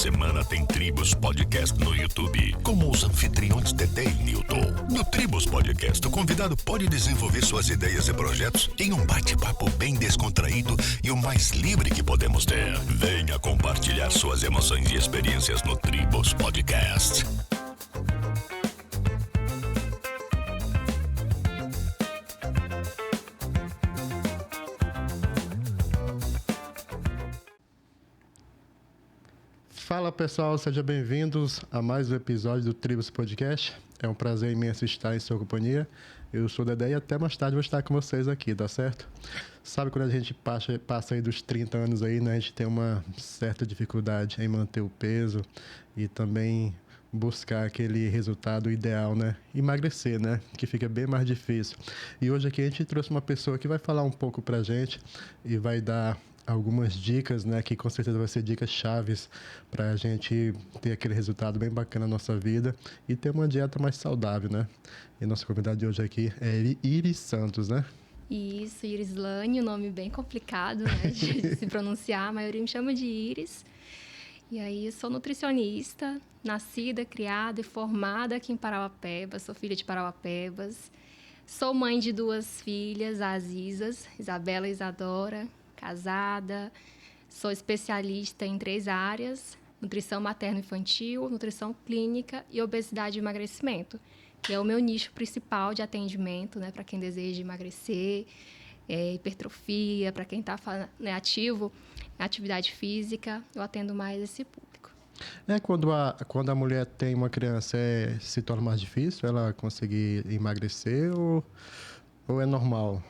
semana tem Tribos Podcast no YouTube, como os anfitriões Dedé e Newton. No Tribos Podcast, o convidado pode desenvolver suas ideias e projetos em um bate-papo bem descontraído e o mais livre que podemos ter. Venha compartilhar suas emoções e experiências no Tribos Podcast. Fala pessoal, sejam bem-vindos a mais um episódio do Tribos Podcast. É um prazer imenso estar em sua companhia. Eu sou o Dedé e até mais tarde vou estar com vocês aqui, tá certo? Sabe quando a gente passa aí dos 30 anos aí, né? A gente tem uma certa dificuldade em manter o peso e também buscar aquele resultado ideal, né? Emagrecer, né? Que fica bem mais difícil. E hoje aqui a gente trouxe uma pessoa que vai falar um pouco pra gente e vai dar algumas dicas, né, que com certeza vai ser dicas chaves para a gente ter aquele resultado bem bacana na nossa vida e ter uma dieta mais saudável, né? E nossa convidada de hoje aqui é Iris Santos, né? Isso, Irislane, um nome bem complicado, né, de se pronunciar, a maioria me chama de Iris. E aí, eu sou nutricionista, nascida, criada e formada aqui em Parauapebas, sou filha de Parauapebas. Sou mãe de 2 filhas, as Isas, Isabela e Isadora, casada, sou especialista em 3 áreas, nutrição materno-infantil, nutrição clínica e obesidade e emagrecimento, que é o meu nicho principal de atendimento, né, para quem deseja emagrecer, hipertrofia, para quem está ativo, atividade física, eu atendo mais esse público. Quando a mulher tem uma criança, se torna mais difícil ela conseguir emagrecer ou é normal?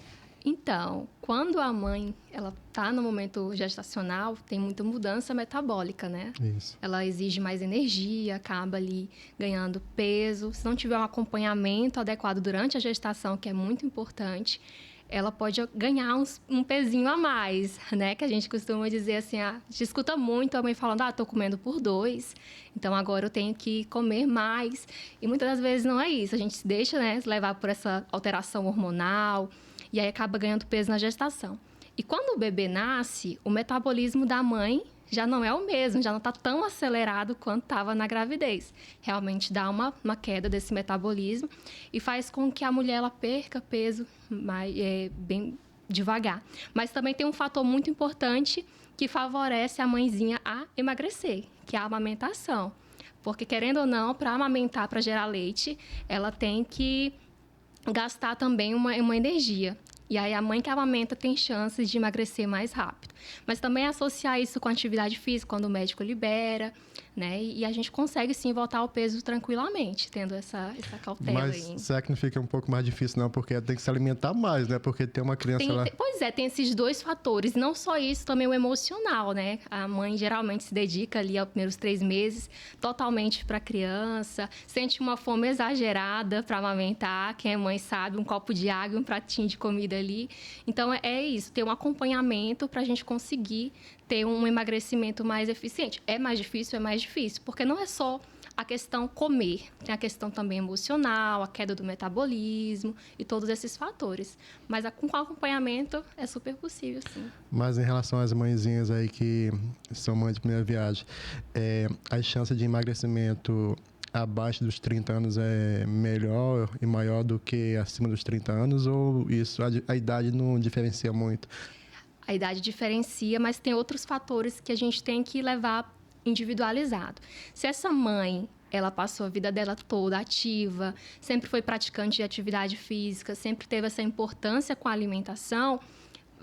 Então, quando a mãe ela está no momento gestacional, tem muita mudança metabólica, né? Isso. Ela exige mais energia, acaba ali ganhando peso. Se não tiver um acompanhamento adequado durante a gestação, que é muito importante, ela pode ganhar um pezinho a mais, né? Que a gente costuma dizer assim, a gente escuta muito a mãe falando, tô comendo por 2, então agora eu tenho que comer mais. E muitas das vezes não é isso, a gente se deixa, né, levar por essa alteração hormonal, e aí acaba ganhando peso na gestação. E quando o bebê nasce, o metabolismo da mãe já não é o mesmo, já não está tão acelerado quanto estava na gravidez. Realmente dá uma queda desse metabolismo e faz com que a mulher ela perca peso bem devagar. Mas também tem um fator muito importante que favorece a mãezinha a emagrecer, que é a amamentação. Porque, querendo ou não, para amamentar, para gerar leite, ela tem que gastar também uma energia. E aí a mãe que amamenta tem chances de emagrecer mais rápido. Mas também associar isso com a atividade física, quando o médico libera, né? E a gente consegue sim voltar ao peso tranquilamente, tendo essa cautela. Mas aí. será que não fica um pouco mais difícil não? Porque tem que se alimentar mais, né? Porque tem uma criança lá... Pois é, tem esses 2 fatores. Não só isso, também o emocional, né? A mãe geralmente se dedica ali aos primeiros 3 meses totalmente para a criança, sente uma fome exagerada para amamentar. Quem é mãe sabe, um copo de água e um pratinho de comida ali. Então, é isso, ter um acompanhamento para a gente conseguir ter um emagrecimento mais eficiente. É mais difícil, porque não é só a questão comer, tem a questão também emocional, a queda do metabolismo e todos esses fatores. Mas com acompanhamento é super possível, sim. Mas em relação às mãezinhas aí que são mães de primeira viagem, as chances de emagrecimento abaixo dos 30 anos é melhor e maior do que acima dos 30 anos ou isso, a idade não diferencia muito? A idade diferencia, mas tem outros fatores que a gente tem que levar individualizado. Se essa mãe, ela passou a vida dela toda ativa, sempre foi praticante de atividade física, sempre teve essa importância com a alimentação,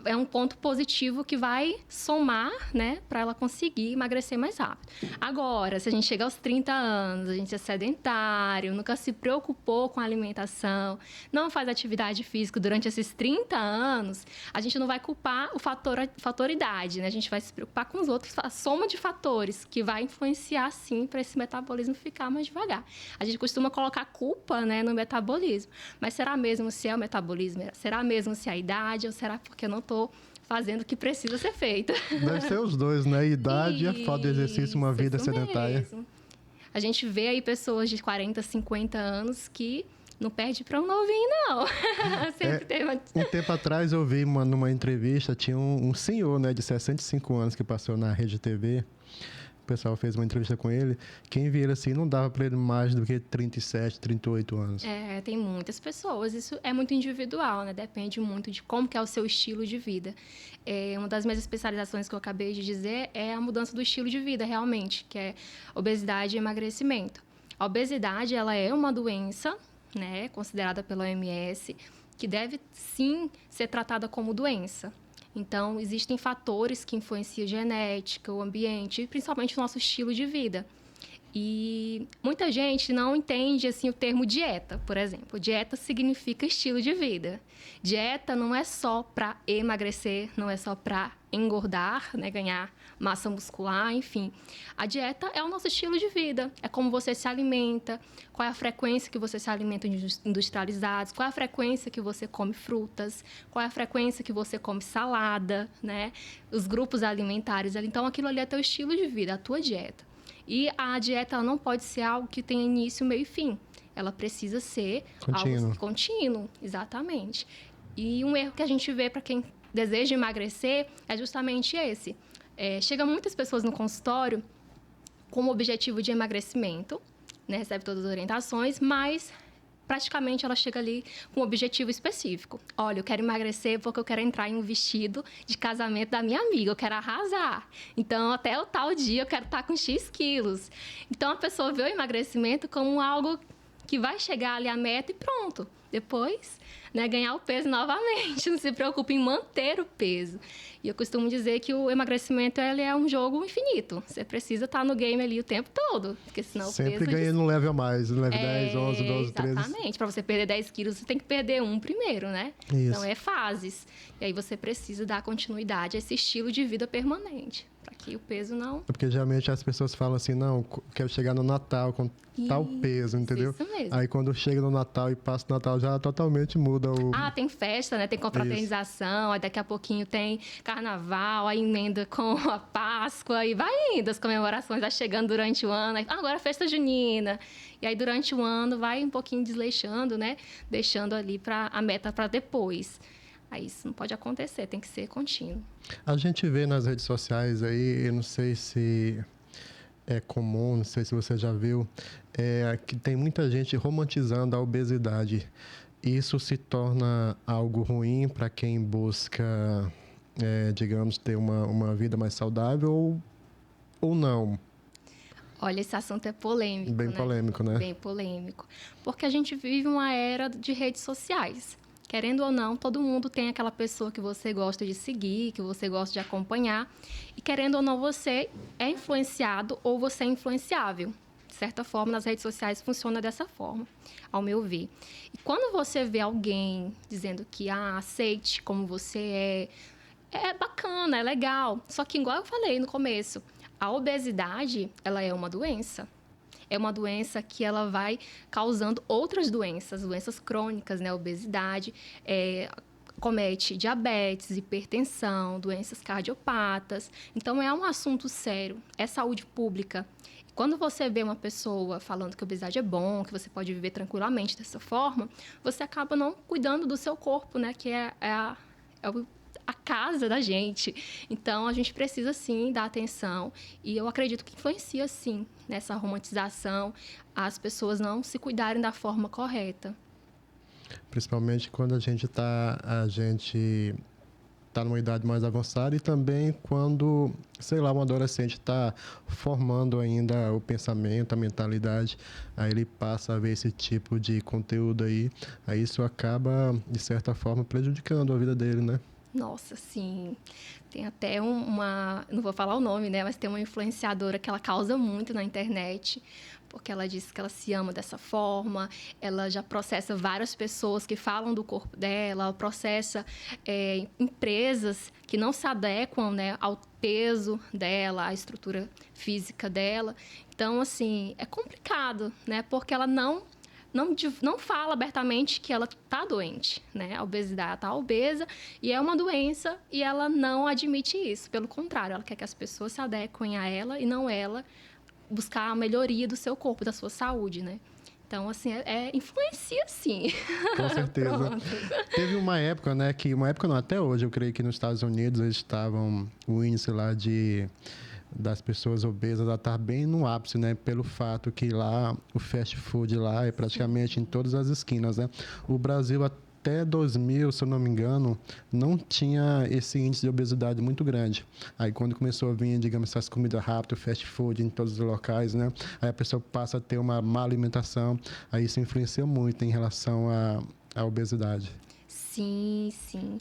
é um ponto positivo que vai somar, né, para ela conseguir emagrecer mais rápido. Agora, se a gente chega aos 30 anos, a gente é sedentário, nunca se preocupou com a alimentação, não faz atividade física durante esses 30 anos, a gente não vai culpar o fator idade, né? A gente vai se preocupar com os outros, a soma de fatores que vai influenciar, sim, para esse metabolismo ficar mais devagar. A gente costuma colocar culpa, né, no metabolismo, mas será mesmo se é o metabolismo? Será mesmo se é a idade ou será porque eu não estou fazendo o que precisa ser feito? Deve ser os dois, né? Idade e a falta de exercício, uma vida sedentária. Mesmo. A gente vê aí pessoas de 40, 50 anos que não perde para um novinho, não. Sempre tem uma... Um tempo atrás eu vi numa entrevista, tinha um senhor, né, de 65 anos que passou na Rede TV, pessoal fez uma entrevista com ele, quem via ele assim, não dava para ele mais do que 37, 38 anos. Tem muitas pessoas. Isso é muito individual, né? Depende muito de como que é o seu estilo de vida. Uma das minhas especializações que eu acabei de dizer é a mudança do estilo de vida, realmente, que é obesidade e emagrecimento. A obesidade, ela é uma doença, né, considerada pela OMS, que deve, sim, ser tratada como doença. Então, existem fatores que influenciam a genética, o ambiente e principalmente o nosso estilo de vida. E muita gente não entende assim, o termo dieta, por exemplo. Dieta significa estilo de vida. Dieta não é só para emagrecer, não é só para engordar, né, ganhar massa muscular, enfim. A dieta é o nosso estilo de vida. É como você se alimenta, qual é a frequência que você se alimenta de industrializados, qual é a frequência que você come frutas, qual é a frequência que você come salada, né? Os grupos alimentares. Então, aquilo ali é teu estilo de vida, a tua dieta. E a dieta ela não pode ser algo que tenha início, meio e fim. Ela precisa ser algo contínuo, exatamente. E um erro que a gente vê para quem deseja emagrecer é justamente esse. Chega muitas pessoas no consultório com o objetivo de emagrecimento, né, recebe todas as orientações, mas praticamente ela chega ali com um objetivo específico. Olha, eu quero emagrecer porque eu quero entrar em um vestido de casamento da minha amiga, eu quero arrasar. Então, até o tal dia eu quero estar com X quilos. Então, a pessoa vê o emagrecimento como algo que vai chegar ali à meta e pronto. Depois, né, ganhar o peso novamente. Não se preocupe em manter o peso. E eu costumo dizer que o emagrecimento ele é um jogo infinito. Você precisa estar no game ali o tempo todo, porque senão sempre o peso... ganha no level a mais, no level 10, 11, 12, 13. Exatamente. Para você perder 10 quilos, você tem que perder um primeiro, né? Isso. Então, é fases. E aí você precisa dar continuidade a esse estilo de vida permanente, para que o peso não... É porque geralmente as pessoas falam assim, não, quero chegar no Natal com tal peso, entendeu? Isso mesmo. Aí quando chega no Natal e passa o Natal, já totalmente muda o... Tem festa, né? Tem confraternização, aí daqui a pouquinho tem carnaval, aí emenda com a Páscoa, e vai indo as comemorações, vai chegando durante o ano, aí, agora festa junina. E aí durante o ano vai um pouquinho desleixando, né? Deixando ali a meta para depois. Aí isso não pode acontecer, tem que ser contínuo. A gente vê nas redes sociais aí, eu não sei se é comum, não sei se você já viu, que tem muita gente romantizando a obesidade. Isso se torna algo ruim para quem busca, digamos, ter uma vida mais saudável ou não? Olha, esse assunto é polêmico, Bem polêmico, né? Bem polêmico. Porque a gente vive uma era de redes sociais. Querendo ou não, todo mundo tem aquela pessoa que você gosta de seguir, que você gosta de acompanhar. E querendo ou não, você é influenciado ou você é influenciável. De certa forma, nas redes sociais funciona dessa forma, ao meu ver. E quando você vê alguém dizendo que aceite como você é bacana, é legal. Só que, igual eu falei no começo, a obesidade, ela é uma doença. É uma doença que ela vai causando outras doenças crônicas, né? A obesidade comete diabetes, hipertensão, doenças cardiopatas. Então, é um assunto sério, é saúde pública. Quando você vê uma pessoa falando que a obesidade é bom, que você pode viver tranquilamente dessa forma, você acaba não cuidando do seu corpo, né? Que é a casa da gente. Então, a gente precisa, sim, dar atenção. E eu acredito que influencia, sim, nessa romantização, as pessoas não se cuidarem da forma correta. Principalmente quando a gente está numa idade mais avançada e também quando, sei lá, um adolescente está formando ainda o pensamento, a mentalidade, aí ele passa a ver esse tipo de conteúdo aí isso acaba, de certa forma, prejudicando a vida dele, né? Nossa, sim. Tem até não vou falar o nome, né? Mas tem uma influenciadora que ela causa muito na internet, porque ela diz que ela se ama dessa forma, ela já processa várias pessoas que falam do corpo dela, ela processa empresas que não se adequam, né, ao peso dela, à estrutura física dela. Então, assim, é complicado, né? Porque ela não fala abertamente que ela está doente, né? A obesidade, está obesa e é uma doença e ela não admite isso. Pelo contrário, ela quer que as pessoas se adequem a ela e não ela buscar a melhoria do seu corpo, da sua saúde, né? Então, assim, influencia sim. Com certeza. Teve uma época, né, até hoje, eu creio que nos Estados Unidos eles estavam, o índice lá das pessoas obesas está bem no ápice, né? Pelo fato que lá o fast food lá é praticamente em todas as esquinas, né? O Brasil até 2000, se eu não me engano, não tinha esse índice de obesidade muito grande. Aí quando começou a vir, digamos, essas comidas rápidas, fast food em todos os locais, né? Aí a pessoa passa a ter uma má alimentação, aí isso influencia muito em relação à obesidade. Sim, sim.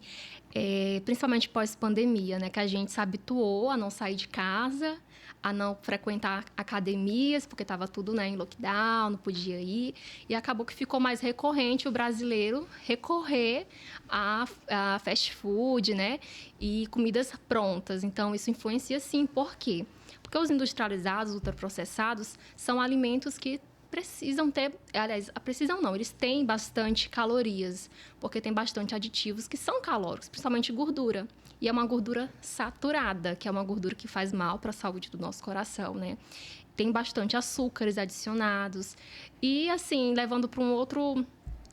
Principalmente pós-pandemia, né? Que a gente se habituou a não sair de casa, a não frequentar academias, porque estava tudo, né, em lockdown, não podia ir. E acabou que ficou mais recorrente o brasileiro recorrer a fast food, né? E comidas prontas. Então, isso influencia sim. Por quê? Porque os industrializados, ultraprocessados, são alimentos que precisam ter, aliás, precisam não, eles têm bastante calorias, porque tem bastante aditivos que são calóricos, principalmente gordura. E é uma gordura saturada, que é uma gordura que faz mal para a saúde do nosso coração, né? Tem bastante açúcares adicionados. E, assim, levando para um outro...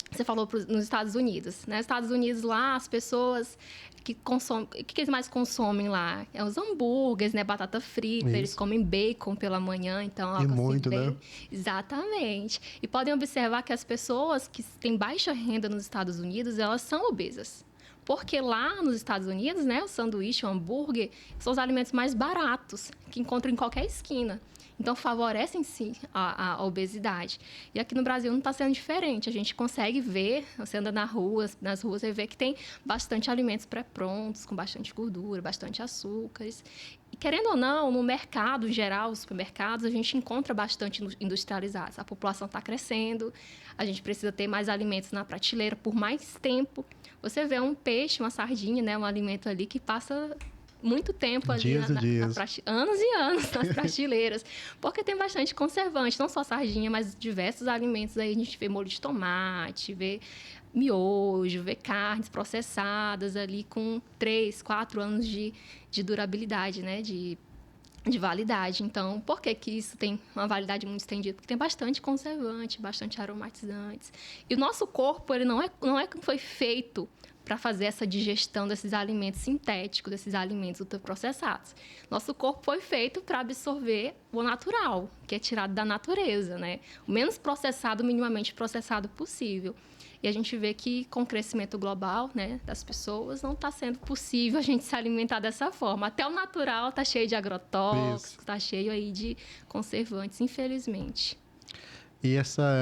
Você falou nos Estados Unidos, né? Nos Estados Unidos, lá, as pessoas que consomem... O que eles mais consomem lá? É os hambúrgueres, né? Batata frita, isso. Eles comem bacon pela manhã, então... E muito, assim, né? Exatamente. E podem observar que as pessoas que têm baixa renda nos Estados Unidos, elas são obesas. Porque lá nos Estados Unidos, né? O sanduíche, o hambúrguer, são os alimentos mais baratos que encontram em qualquer esquina. Então, favorecem, sim, a obesidade. E aqui no Brasil não está sendo diferente. A gente consegue ver, você anda nas ruas, você vê que tem bastante alimentos pré-prontos, com bastante gordura, bastante açúcares. E, querendo ou não, no mercado geral, os supermercados, a gente encontra bastante industrializados. A população está crescendo, a gente precisa ter mais alimentos na prateleira por mais tempo. Você vê um peixe, uma sardinha, né, um alimento ali que passa... muito tempo ali, anos e anos nas prateleiras, porque tem bastante conservante, não só sardinha, mas diversos alimentos. Aí a gente vê molho de tomate, vê miojo, vê carnes processadas ali com 3, 4 anos de durabilidade, né, de validade. Então, por que isso tem uma validade muito estendida? Porque tem bastante conservante, bastante aromatizantes. E o nosso corpo, ele não é que foi feito para fazer essa digestão desses alimentos sintéticos, desses alimentos ultraprocessados. Nosso corpo foi feito para absorver o natural, que é tirado da natureza, né? O menos processado, minimamente processado possível. E a gente vê que, com o crescimento global, né, das pessoas, não está sendo possível a gente se alimentar dessa forma. Até o natural está cheio de agrotóxicos, está cheio aí de conservantes, infelizmente.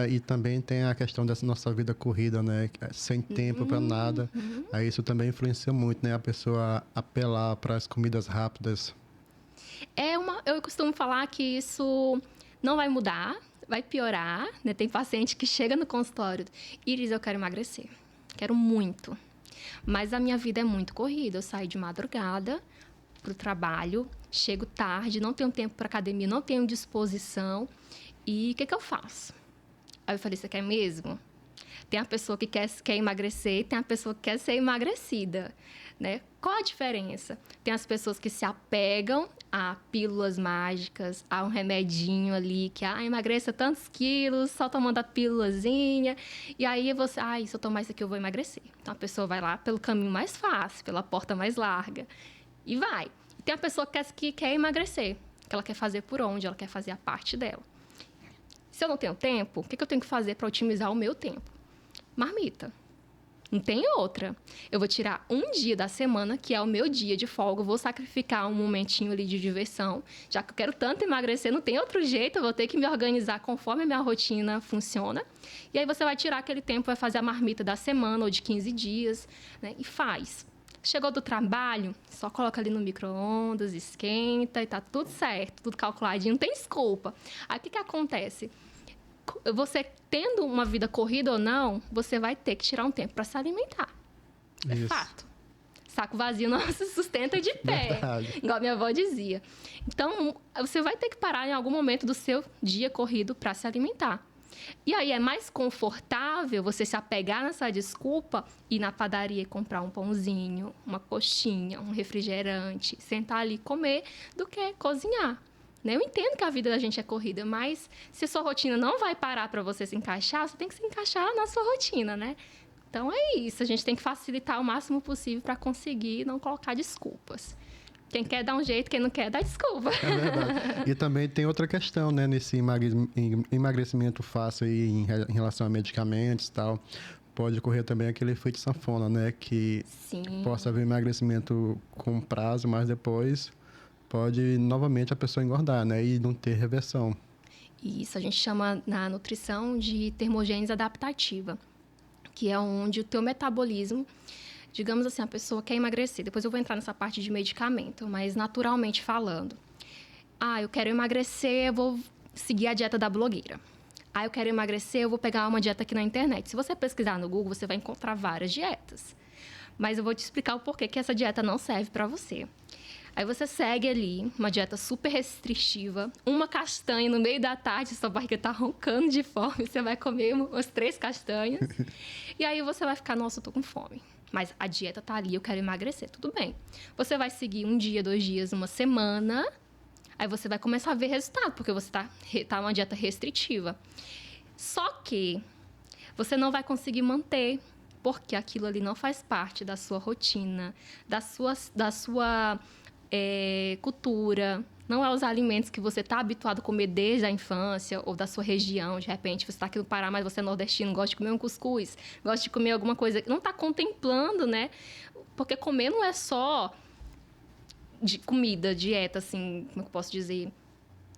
E também tem a questão dessa nossa vida corrida, né? Sem tempo para nada. Aí isso também influencia muito, né? A pessoa apelar para as comidas rápidas. Eu costumo falar que isso não vai mudar, vai piorar, né? Tem paciente que chega no consultório e diz: eu quero emagrecer, quero muito. Mas a minha vida é muito corrida. Eu saio de madrugada para o trabalho, chego tarde, não tenho tempo para academia, não tenho disposição. E o que eu faço? Aí eu falei: você quer mesmo? Tem a pessoa que quer emagrecer e tem a pessoa que quer ser emagrecida, né? Qual a diferença? Tem as pessoas que se apegam a pílulas mágicas, a um remedinho ali, que emagreça tantos quilos, só tomando a pílulazinha. E aí você, se eu tomar isso aqui eu vou emagrecer. Então a pessoa vai lá pelo caminho mais fácil, pela porta mais larga. E vai. E tem a pessoa que quer emagrecer, que ela quer fazer por onde, ela quer fazer a parte dela. Se eu não tenho tempo, o que eu tenho que fazer para otimizar o meu tempo? Marmita. Não tem outra. Eu vou tirar um dia da semana, que é o meu dia de folga, vou sacrificar um momentinho ali de diversão, já que eu quero tanto emagrecer, não tem outro jeito, eu vou ter que me organizar conforme a minha rotina funciona. E aí você vai tirar aquele tempo, vai fazer a marmita da semana ou de 15 dias, né? E faz. Chegou do trabalho, só coloca ali no micro-ondas, esquenta e tá tudo certo, tudo calculadinho, não tem desculpa. Aí o que acontece? Você tendo uma vida corrida ou não, você vai ter que tirar um tempo para se alimentar. É fato. Saco vazio não se sustenta de pé, igual minha avó dizia. Então, você vai ter que parar em algum momento do seu dia corrido para se alimentar. E aí é mais confortável você se apegar nessa desculpa e ir na padaria e comprar um pãozinho, uma coxinha, um refrigerante, sentar ali e comer, do que cozinhar. Eu entendo que a vida da gente é corrida, mas se a sua rotina não vai parar para você se encaixar, você tem que se encaixar na sua rotina, né? Então é isso, a gente tem que facilitar o máximo possível para conseguir não colocar desculpas. Quem quer dá um jeito, quem não quer dá desculpa. É verdade. E também tem outra questão, né, nesse emagrecimento fácil aí em relação a medicamentos e tal. Pode ocorrer também aquele efeito sanfona, né, que Sim. possa haver emagrecimento com prazo, mas depois pode novamente a pessoa engordar, né, e não ter reversão. Isso, a gente chama na nutrição de termogênese adaptativa, que é onde o teu metabolismo, digamos assim, a pessoa quer emagrecer. Depois eu vou entrar nessa parte de medicamento, mas naturalmente falando. Eu quero emagrecer, eu vou seguir a dieta da blogueira. Eu quero emagrecer, eu vou pegar uma dieta aqui na internet. Se você pesquisar no Google, você vai encontrar várias dietas. Mas eu vou te explicar o porquê que essa dieta não serve para você. Aí você segue ali uma dieta super restritiva, uma castanha no meio da tarde, sua barriga tá roncando de fome, você vai comer umas 3 castanhas. E aí você vai ficar, nossa, eu tô com fome. Mas a dieta tá ali, eu quero emagrecer, tudo bem. Você vai seguir 1 dia, 2 dias, uma semana, aí você vai começar a ver resultado, porque você tá uma dieta restritiva. Só que você não vai conseguir manter, porque aquilo ali não faz parte da sua rotina, da sua cultura, não é os alimentos que você está habituado a comer desde a infância ou da sua região. De repente, você está aqui no Pará, mas você é nordestino, gosta de comer um cuscuz, gosta de comer alguma coisa, não está contemplando, né? Porque comer não é só de comida, dieta, assim, como eu posso dizer,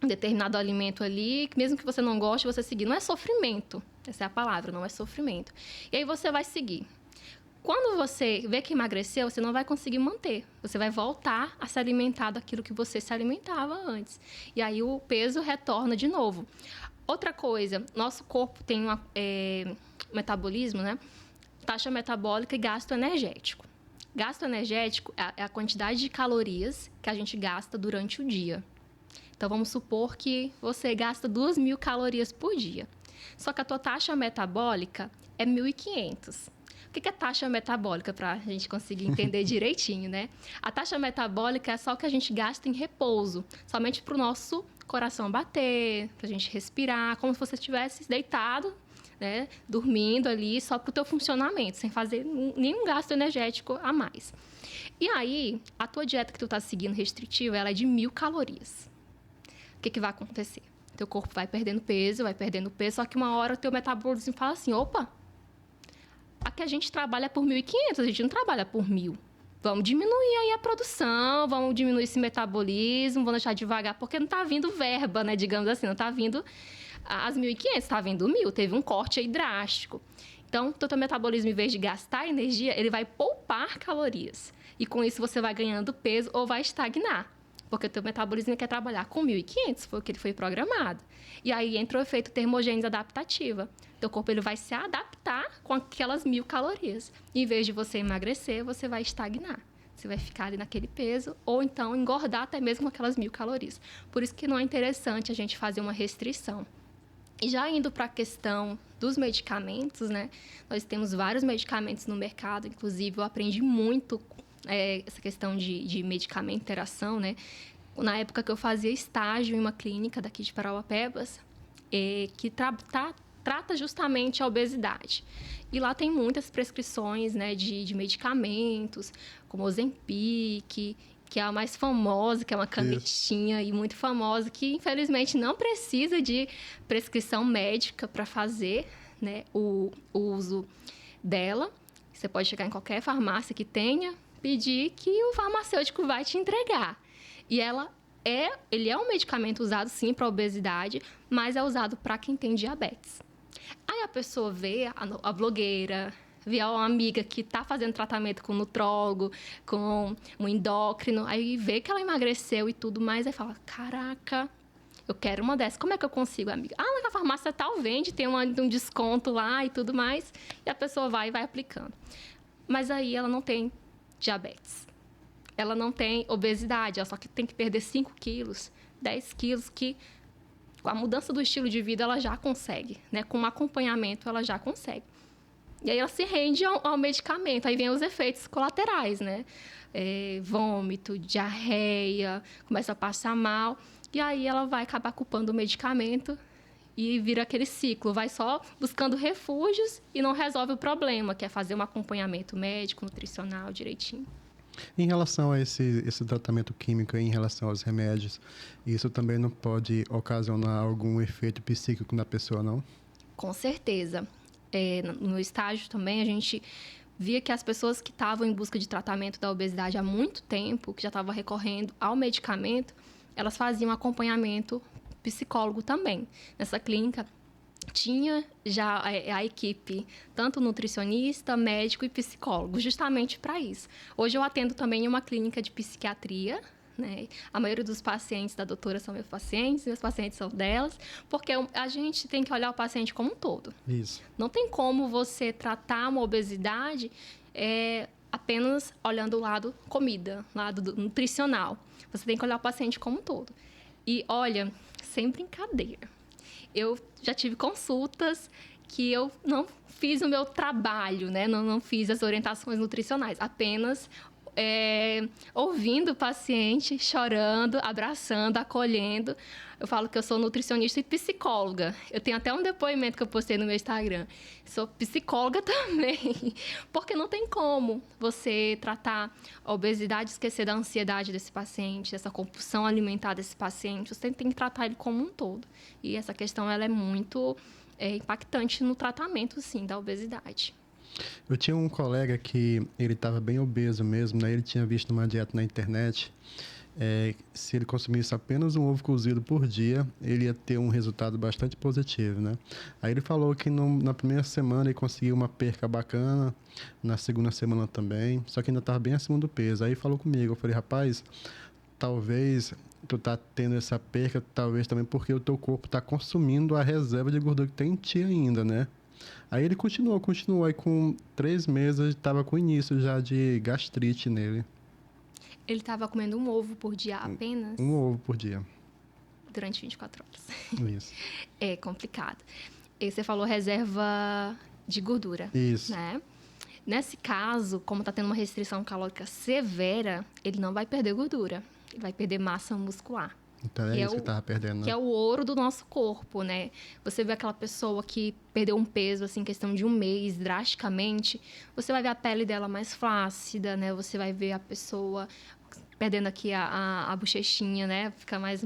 um determinado alimento ali, que mesmo que você não goste, você seguir. Não é sofrimento, essa é a palavra, não é sofrimento. E aí você vai seguir. Quando você vê que emagreceu, você não vai conseguir manter. Você vai voltar a se alimentar daquilo que você se alimentava antes. E aí o peso retorna de novo. Outra coisa, nosso corpo tem um metabolismo, né? Taxa metabólica e gasto energético. Gasto energético é a quantidade de calorias que a gente gasta durante o dia. Então, vamos supor que você gasta 2.000 calorias por dia. Só que a tua taxa metabólica é 1.500. O que é taxa metabólica, para a gente conseguir entender direitinho, né? A taxa metabólica é só o que a gente gasta em repouso, somente para o nosso coração bater, para a gente respirar, como se você estivesse deitado, né? Dormindo ali, só para o teu funcionamento, sem fazer nenhum gasto energético a mais. E aí, a tua dieta que tu está seguindo restritiva, ela é de 1.000 calorias. O que vai acontecer? Teu corpo vai perdendo peso, só que uma hora o teu metabolismo fala assim, opa, aqui a gente trabalha por 1.500, a gente não trabalha por 1.000. Vamos diminuir aí a produção, vamos diminuir esse metabolismo, vamos deixar devagar, porque não está vindo verba, né? Digamos assim, não está vindo as 1.500, está vindo 1.000. Teve um corte aí drástico. Então, o teu metabolismo, em vez de gastar energia, ele vai poupar calorias. E com isso você vai ganhando peso ou vai estagnar. Porque o teu metabolismo quer trabalhar com 1.500, foi o que ele foi programado. E aí entra o efeito termogênese adaptativa. Teu corpo ele vai se adaptar com aquelas 1.000 calorias. Em vez de você emagrecer, você vai estagnar. Você vai ficar ali naquele peso, ou então engordar até mesmo aquelas 1.000 calorias. Por isso que não é interessante a gente fazer uma restrição. E já indo para a questão dos medicamentos, né? Nós temos vários medicamentos no mercado, inclusive eu aprendi muito essa questão de medicamento, interação, né? Na época que eu fazia estágio em uma clínica daqui de Parauapebas, que trata justamente a obesidade. E lá tem muitas prescrições, né, de medicamentos, como Ozempic, que é a mais famosa, que é uma canetinha e muito famosa, que infelizmente não precisa de prescrição médica para fazer, né, o uso dela. Você pode chegar em qualquer farmácia que tenha, pedir que o farmacêutico vai te entregar. E ele é um medicamento usado, sim, para obesidade, mas é usado para quem tem diabetes. Aí a pessoa vê a blogueira, vê uma amiga que está fazendo tratamento com um nutrólogo, com um endócrino, aí vê que ela emagreceu e tudo mais, aí fala, caraca, eu quero uma dessas. Como é que eu consigo, amiga? Na farmácia tal vende, tem um desconto lá e tudo mais. E a pessoa vai e vai aplicando. Mas aí ela não tem diabetes. Ela não tem obesidade, ela só que tem que perder 5 quilos, 10 quilos, que com a mudança do estilo de vida ela já consegue, né? Com um acompanhamento ela já consegue. E aí ela se rende ao medicamento, aí vem os efeitos colaterais, né? Vômito, diarreia, começa a passar mal, e aí ela vai acabar culpando o medicamento e vira aquele ciclo, vai só buscando refúgios e não resolve o problema, que é fazer um acompanhamento médico, nutricional direitinho. Em relação a esse tratamento químico, em relação aos remédios, isso também não pode ocasionar algum efeito psíquico na pessoa, não? Com certeza. No meu estágio também, a gente via que as pessoas que estavam em busca de tratamento da obesidade há muito tempo, que já estavam recorrendo ao medicamento, elas faziam acompanhamento psicólogo também. Nessa clínica, tinha já a equipe, tanto nutricionista, médico e psicólogo, justamente para isso. Hoje eu atendo também em uma clínica de psiquiatria, né? A maioria dos pacientes da doutora são meus pacientes são delas, porque a gente tem que olhar o paciente como um todo. Isso. Não tem como você tratar uma obesidade apenas olhando o lado comida, lado nutricional. Você tem que olhar o paciente como um todo. E olha, sem brincadeira, eu já tive consultas que eu não fiz o meu trabalho, né? Não fiz as orientações nutricionais, apenas ouvindo o paciente, chorando, abraçando, acolhendo. Eu falo que eu sou nutricionista e psicóloga. Eu tenho até um depoimento que eu postei no meu Instagram. Sou psicóloga também, porque não tem como você tratar a obesidade e esquecer da ansiedade desse paciente, dessa compulsão alimentar desse paciente. Você tem que tratar ele como um todo. E essa questão ela é muito impactante no tratamento, sim, da obesidade. Eu tinha um colega que ele estava bem obeso mesmo, né? Ele tinha visto uma dieta na internet. Se ele consumisse apenas um ovo cozido por dia, ele ia ter um resultado bastante positivo, né? Aí ele falou que na primeira semana ele conseguiu uma perca bacana, na segunda semana também, só que ainda estava bem acima do peso. Aí falou comigo, eu falei, rapaz, talvez tu tá tendo essa perca, talvez também porque o teu corpo está consumindo a reserva de gordura que tem em ti ainda, né? Aí ele continuou, aí com 3 meses estava com início já de gastrite nele. Ele estava comendo um ovo por dia apenas? Um ovo por dia. Durante 24 horas. Isso. É complicado. E você falou reserva de gordura. Isso. Né? Nesse caso, como está tendo uma restrição calórica severa, ele não vai perder gordura. Ele vai perder massa muscular. Então é isso que estava perdendo, né? Que é o ouro do nosso corpo, né? Você vê aquela pessoa que perdeu um peso, assim, em questão de um mês, drasticamente, você vai ver a pele dela mais flácida, né? Você vai ver a pessoa perdendo aqui a bochechinha, né? Fica mais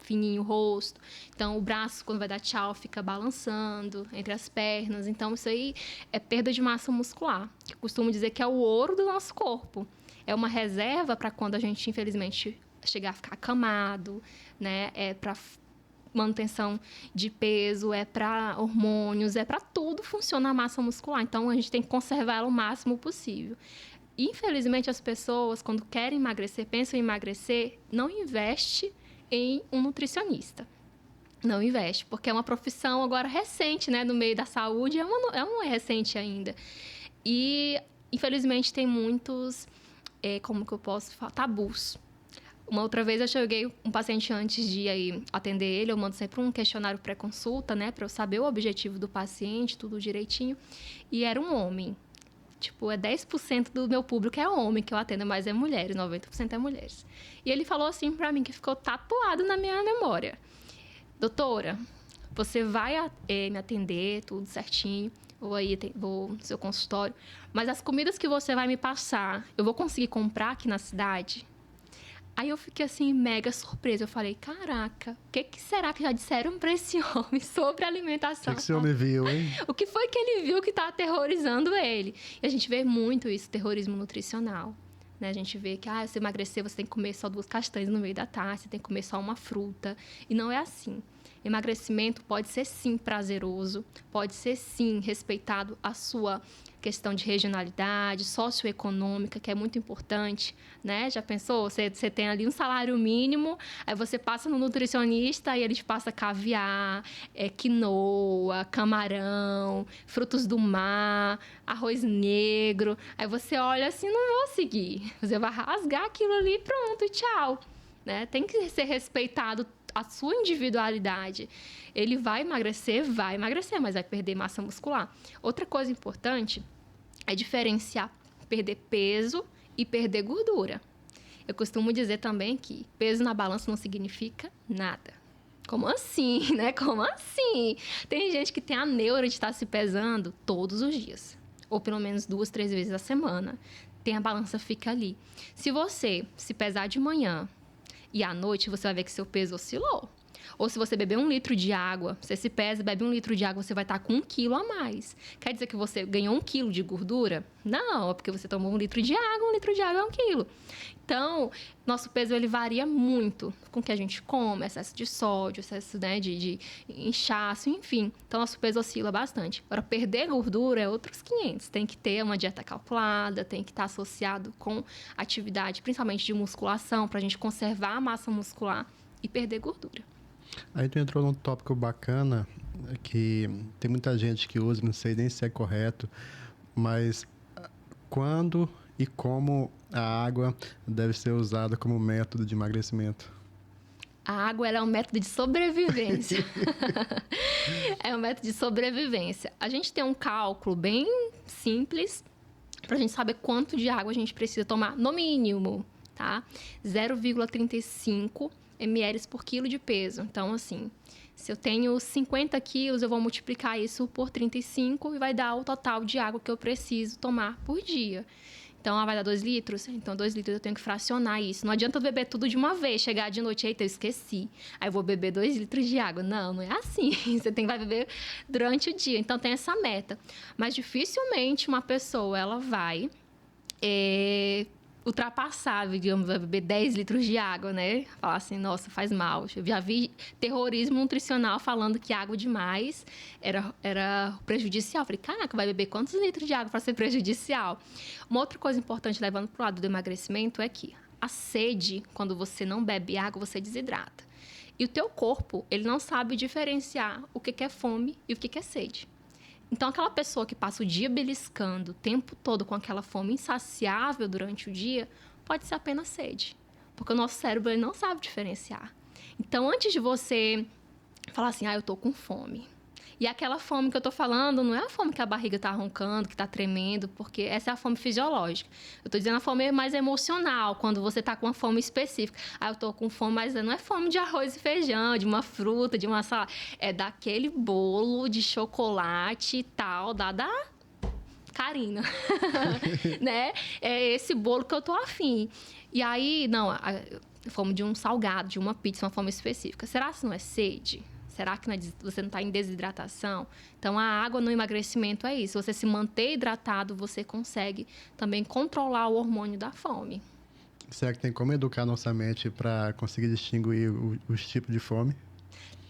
fininho o rosto. Então, o braço, quando vai dar tchau, fica balançando entre as pernas. Então, isso aí é perda de massa muscular. Eu costumo dizer que é o ouro do nosso corpo. É uma reserva para quando a gente, infelizmente, chegar a ficar acamado, né? É para manutenção de peso, é para hormônios, é para tudo funcionar a massa muscular. Então, a gente tem que conservar ela o máximo possível. Infelizmente, as pessoas, quando querem emagrecer, pensam em emagrecer, não investe em um nutricionista. Não investe, porque é uma profissão agora recente, né? No meio da saúde, não é recente ainda. E, infelizmente, tem muitos, como que eu posso falar, tabus. Uma outra vez eu cheguei um paciente antes de ir atender ele, eu mando sempre um questionário pré-consulta, né, para eu saber o objetivo do paciente, tudo direitinho, e era um homem. Tipo, 10% do meu público é homem que eu atendo, mas é mulheres, 90% é mulheres. E ele falou assim para mim, que ficou tatuado na minha memória. Doutora, você vai me atender, tudo certinho, vou no seu consultório, mas as comidas que você vai me passar, eu vou conseguir comprar aqui na cidade? Aí eu fiquei assim, mega surpresa. Eu falei, caraca, o que será que já disseram para esse homem sobre alimentação? O que esse homem viu, hein? O que foi que ele viu que está aterrorizando ele? E a gente vê muito isso, terrorismo nutricional. Né? A gente vê que, se emagrecer, você tem que comer só 2 castanhas no meio da tarde, você tem que comer só uma fruta. E não é assim. Emagrecimento pode ser, sim, prazeroso, pode ser, sim, respeitado a sua questão de regionalidade, socioeconômica, que é muito importante, né? Já pensou? Você tem ali um salário mínimo, aí você passa no nutricionista e ele te passa caviar, quinoa, camarão, frutos do mar, arroz negro. Aí você olha assim, não vou seguir. Você vai rasgar aquilo ali e pronto, tchau. Né? Tem que ser respeitado a sua individualidade. Ele vai emagrecer, mas vai perder massa muscular. Outra coisa importante é diferenciar perder peso e perder gordura. Eu costumo dizer também que peso na balança não significa nada. Como assim, né? Como assim? Tem gente que tem a neura de estar se pesando todos os dias. Ou pelo menos 2, 3 vezes a semana. tem a balança fica ali. Se você se pesar de manhã e à noite, você vai ver que seu peso oscilou. Ou se você beber 1 litro de água, você se pesa, bebe 1 litro de água, você vai estar com 1 quilo a mais. Quer dizer que você ganhou 1 quilo de gordura? Não, é porque você tomou 1 litro de água, 1 litro de água é 1 quilo. Então, nosso peso ele varia muito com o que a gente come, excesso de sódio, excesso, né, de inchaço, enfim. Então, nosso peso oscila bastante. Para perder gordura é outros 500. Tem que ter uma dieta calculada, tem que estar associado com atividade, principalmente de musculação, para a gente conservar a massa muscular e perder gordura. Aí tu entrou num tópico bacana, que tem muita gente que usa, não sei nem se é correto, mas quando e como a água deve ser usada como método de emagrecimento? A água ela é um método de sobrevivência. É um método de sobrevivência. A gente tem um cálculo bem simples para a gente saber quanto de água a gente precisa tomar, no mínimo, tá? 0,35 ml por quilo de peso. Então, assim, se eu tenho 50 quilos, eu vou multiplicar isso por 35 e vai dar o total de água que eu preciso tomar por dia. Então, vai dar 2 litros. Então, 2 litros eu tenho que fracionar isso. Não adianta eu beber tudo de uma vez, chegar de noite, eita, eu esqueci. Aí eu vou beber 2 litros de água. Não, não é assim. Você vai beber durante o dia. Então, tem essa meta. Mas, dificilmente, uma pessoa, ela vai ultrapassar, digamos, vai beber 10 litros de água, né? Falar assim, nossa, faz mal. Eu já vi terrorismo nutricional falando que água demais era prejudicial. Eu falei, caraca, vai beber quantos litros de água para ser prejudicial? Uma outra coisa importante, levando para o lado do emagrecimento, é que a sede, quando você não bebe água, você desidrata. E o teu corpo, ele não sabe diferenciar o que é fome e o que é sede. Então, aquela pessoa que passa o dia beliscando o tempo todo com aquela fome insaciável durante o dia, pode ser apenas sede. Porque o nosso cérebro ele não sabe diferenciar. Então, antes de você falar assim, eu tô com fome. E aquela fome que eu tô falando não é a fome que a barriga tá roncando, que tá tremendo, porque essa é a fome fisiológica. Eu tô dizendo a fome mais emocional, quando você tá com uma fome específica. Eu tô com fome, mas não é fome de arroz e feijão, de uma fruta, de uma salada. É daquele bolo de chocolate e tal, da Karina. Né? É esse bolo que eu tô afim. E aí, não, a fome de um salgado, de uma pizza, uma fome específica. Será que não é sede? Será que você não está em desidratação? Então, a água no emagrecimento é isso. Você se manter hidratado, você consegue também controlar o hormônio da fome. Será que tem como educar nossa mente para conseguir distinguir os tipos de fome?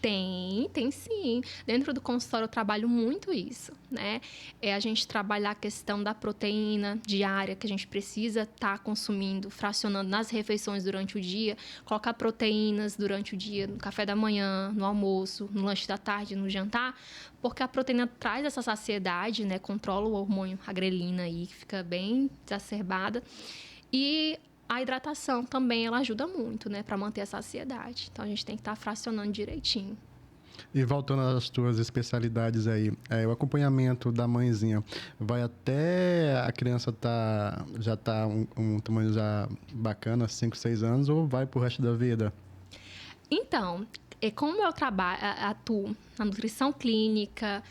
Tem sim. Dentro do consultório eu trabalho muito isso, né? A gente trabalhar a questão da proteína diária que a gente precisa estar consumindo, fracionando nas refeições durante o dia, colocar proteínas durante o dia, no café da manhã, no almoço, no lanche da tarde, no jantar, porque a proteína traz essa saciedade, né? Controla o hormônio, a grelina aí, que fica bem exacerbada. E a hidratação também, ela ajuda muito, né? Para manter a saciedade. Então, a gente tem que estar fracionando direitinho. E voltando às tuas especialidades aí, o acompanhamento da mãezinha, vai até a criança já tá um tamanho já bacana, 5, 6 anos, ou vai pro resto da vida? Então, como eu atuo na nutrição clínica,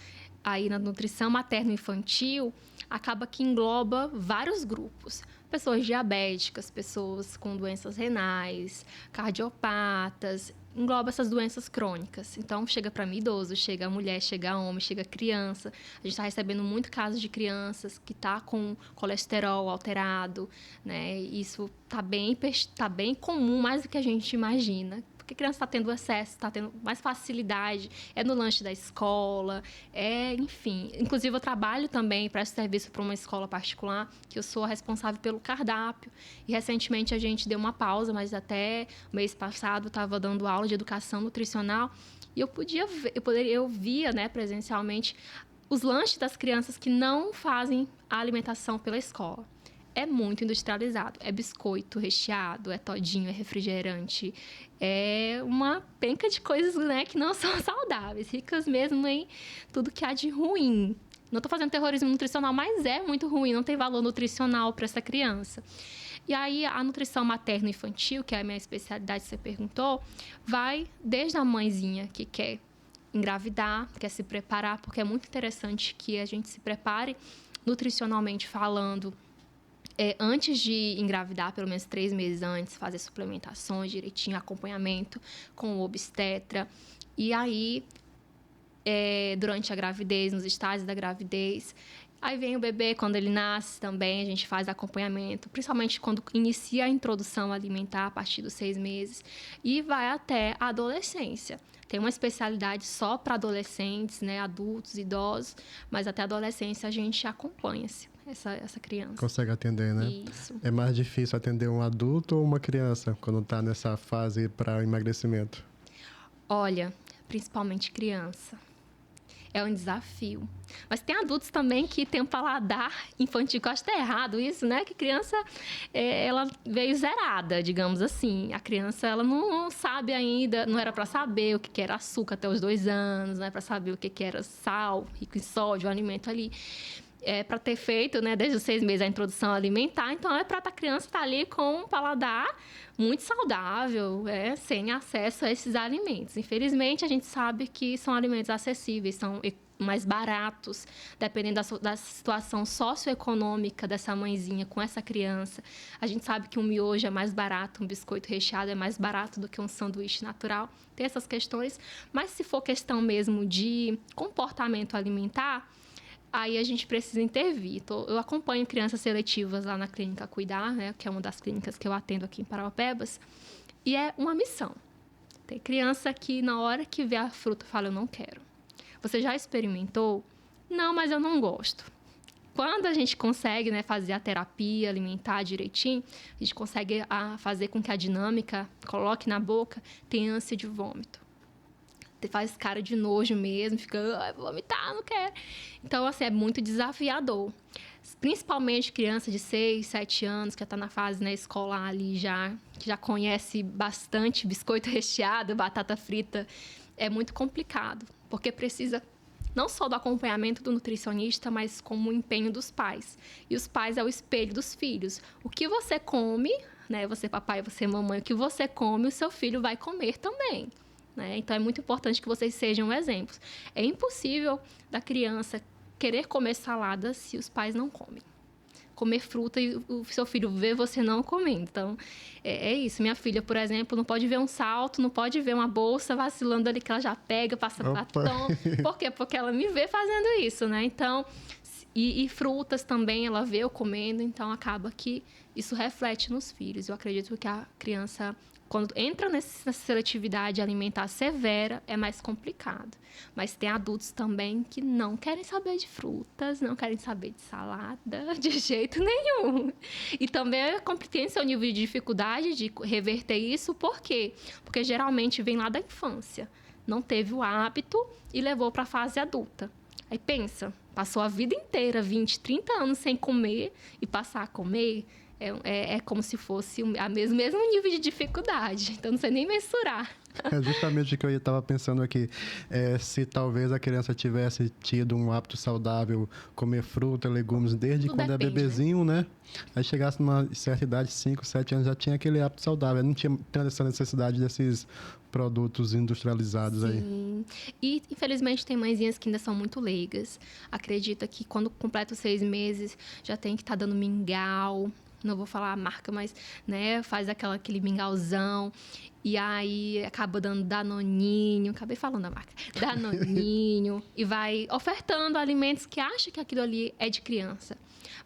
aí na nutrição materno-infantil, acaba que engloba vários grupos. Pessoas diabéticas, pessoas com doenças renais, cardiopatas, engloba essas doenças crônicas. Então, chega para mim idoso, chega mulher, chega homem, chega criança. A gente está recebendo muito casos de crianças que tá com colesterol alterado, né? Isso tá bem comum, mais do que a gente imagina. Porque a criança está tendo excesso, está tendo mais facilidade, no lanche da escola, enfim. Inclusive, eu trabalho também, presto serviço para uma escola particular, que eu sou a responsável pelo cardápio. E, recentemente, a gente deu uma pausa, mas até mês passado estava dando aula de educação nutricional e eu via, né, presencialmente os lanches das crianças que não fazem a alimentação pela escola. É muito industrializado. É biscoito recheado, é todinho, é refrigerante. É uma penca de coisas, né, que não são saudáveis. Ricas mesmo em tudo que há de ruim. Não estou fazendo terrorismo nutricional, mas é muito ruim. Não tem valor nutricional para essa criança. E aí, a nutrição materno-infantil, que é a minha especialidade, você perguntou, vai desde a mãezinha que quer engravidar, quer se preparar, porque é muito interessante que a gente se prepare nutricionalmente falando, Antes de engravidar, pelo menos 3 meses antes, fazer suplementações direitinho, acompanhamento com o obstetra. E aí, durante a gravidez, nos estágios da gravidez, aí vem o bebê, quando ele nasce também, a gente faz acompanhamento, principalmente quando inicia a introdução alimentar a partir dos 6 meses, e vai até a adolescência. Tem uma especialidade só para adolescentes, né, adultos, idosos, mas até a adolescência a gente acompanha essa criança. Consegue atender, né? Isso. É mais difícil atender um adulto ou uma criança quando está nessa fase para emagrecimento? Olha, principalmente criança. É um desafio. Mas tem adultos também que têm um paladar infantil, que eu acho que é errado isso, né? Que criança, ela veio zerada, digamos assim. A criança, ela não sabe ainda, não era para saber o que era açúcar até os 2 anos, não é para saber o que era sal, rico em sódio, o alimento ali. Para ter feito, né, desde os 6 meses a introdução alimentar, então é para a criança estar ali com um paladar muito saudável, sem acesso a esses alimentos. Infelizmente, a gente sabe que são alimentos acessíveis, são mais baratos, dependendo da situação socioeconômica dessa mãezinha com essa criança. A gente sabe que um miojo é mais barato, um biscoito recheado é mais barato do que um sanduíche natural. Tem essas questões, mas se for questão mesmo de comportamento alimentar, aí a gente precisa intervir. Eu acompanho crianças seletivas lá na clínica Cuidar, né, que é uma das clínicas que eu atendo aqui em Paraupebas, e é uma missão. Tem criança que, na hora que vê a fruta, fala, eu não quero. Você já experimentou? Não, mas eu não gosto. Quando a gente consegue, né, fazer a terapia alimentar direitinho, a gente consegue fazer com que a dinâmica, coloque na boca, tenha ânsia de vômito. Faz cara de nojo mesmo, fica, vou vomitar, não quero. Então, assim, é muito desafiador. Principalmente criança de 6, 7 anos, que já está na fase, né, escolar ali que já conhece bastante biscoito recheado, batata frita. É muito complicado, porque precisa não só do acompanhamento do nutricionista, mas como o empenho dos pais. E os pais é o espelho dos filhos. O que você come, né, você papai, você mamãe, o que você come, o seu filho vai comer também. Então, é muito importante que vocês sejam exemplos. É impossível da criança querer comer salada se os pais não comem. Comer fruta e o seu filho vê você não comendo. Então, é isso. Minha filha, por exemplo, não pode ver um salto, não pode ver uma bolsa vacilando ali que ela já pega, passa batom. Por quê? Porque ela me vê fazendo isso, né? Então, e frutas também, ela vê eu comendo, então acaba que isso reflete nos filhos. Eu acredito que a criança, quando entra nessa seletividade alimentar severa, é mais complicado. Mas tem adultos também que não querem saber de frutas, não querem saber de salada, de jeito nenhum. E também tem seu nível de dificuldade de reverter isso. Por quê? Porque geralmente vem lá da infância. Não teve o hábito e levou para a fase adulta. Aí pensa, passou a vida inteira, 20, 30 anos sem comer e passar a comer, é como se fosse o mesmo nível de dificuldade. Então, não sei nem mensurar. É justamente o que eu estava pensando aqui. Se talvez a criança tivesse tido um hábito saudável, comer fruta, legumes, desde quando é bebezinho, né? Aí chegasse numa certa idade, 5, 7 anos, já tinha aquele hábito saudável. Não tinha essa necessidade desses produtos industrializados. Sim. Aí. E, infelizmente, tem mãezinhas que ainda são muito leigas. Acredita que quando completa os 6 meses, já tem que estar dando mingau. Não vou falar a marca, mas, né, faz aquele mingauzão. E aí acaba dando Danoninho, acabei falando a marca, Danoninho, e vai ofertando alimentos que acha que aquilo ali é de criança.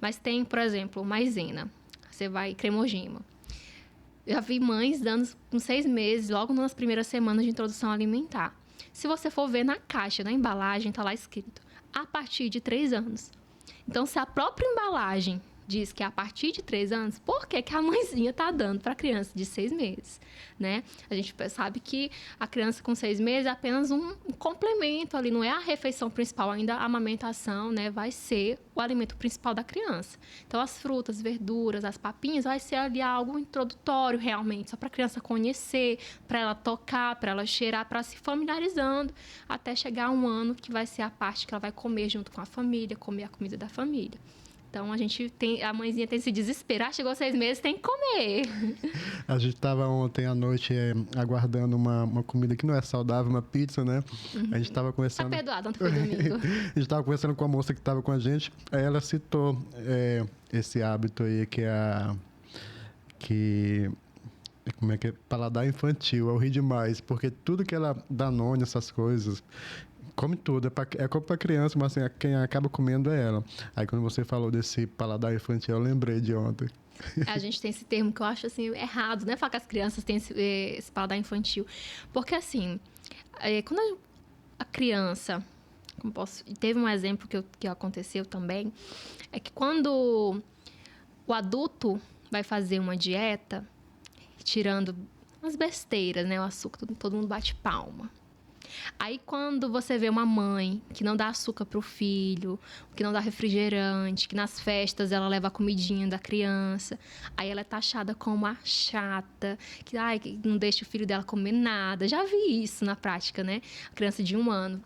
Mas tem, por exemplo, maisena, você vai cremogema. Eu já vi mães dando com 6 meses, logo nas primeiras semanas de introdução alimentar. Se você for ver na caixa, na embalagem, está lá escrito, a partir de 3 anos. Então, se a própria embalagem diz que é a partir de 3 anos, por que a mãezinha está dando para a criança de 6 meses, né? A gente sabe que a criança com 6 meses é apenas um complemento ali, não é a refeição principal, ainda a amamentação, né, vai ser o alimento principal da criança. Então, as frutas, verduras, as papinhas, vai ser ali algo introdutório realmente, só para a criança conhecer, para ela tocar, para ela cheirar, para se familiarizando, até chegar a 1 ano, que vai ser a parte que ela vai comer junto com a família, comer a comida da família. Então, a mãezinha tem esse desespero. Chegou 6 meses, tem que comer. A gente estava ontem à noite aguardando uma comida que não é saudável, uma pizza, né? A gente estava conversando... Tá perdoado, ontem foi domingo. A gente estava conversando com a moça que estava com a gente, aí ela citou esse hábito aí como é que é? Paladar infantil. Eu ri demais, porque tudo que ela Danone, essas coisas... Come tudo, é como para criança, mas assim, quem acaba comendo é ela. Aí quando você falou desse paladar infantil, eu lembrei de ontem. A gente tem esse termo que eu acho assim, errado, né? Falar que as crianças têm esse paladar infantil. Porque assim, quando a criança... teve um exemplo que aconteceu também, é que quando o adulto vai fazer uma dieta, tirando umas besteiras, né? O açúcar, todo mundo bate palma. Aí, quando você vê uma mãe que não dá açúcar pro filho, que não dá refrigerante, que nas festas ela leva a comidinha da criança, aí ela é taxada como a chata, que não deixa o filho dela comer nada. Já vi isso na prática, né? A criança de 1 ano.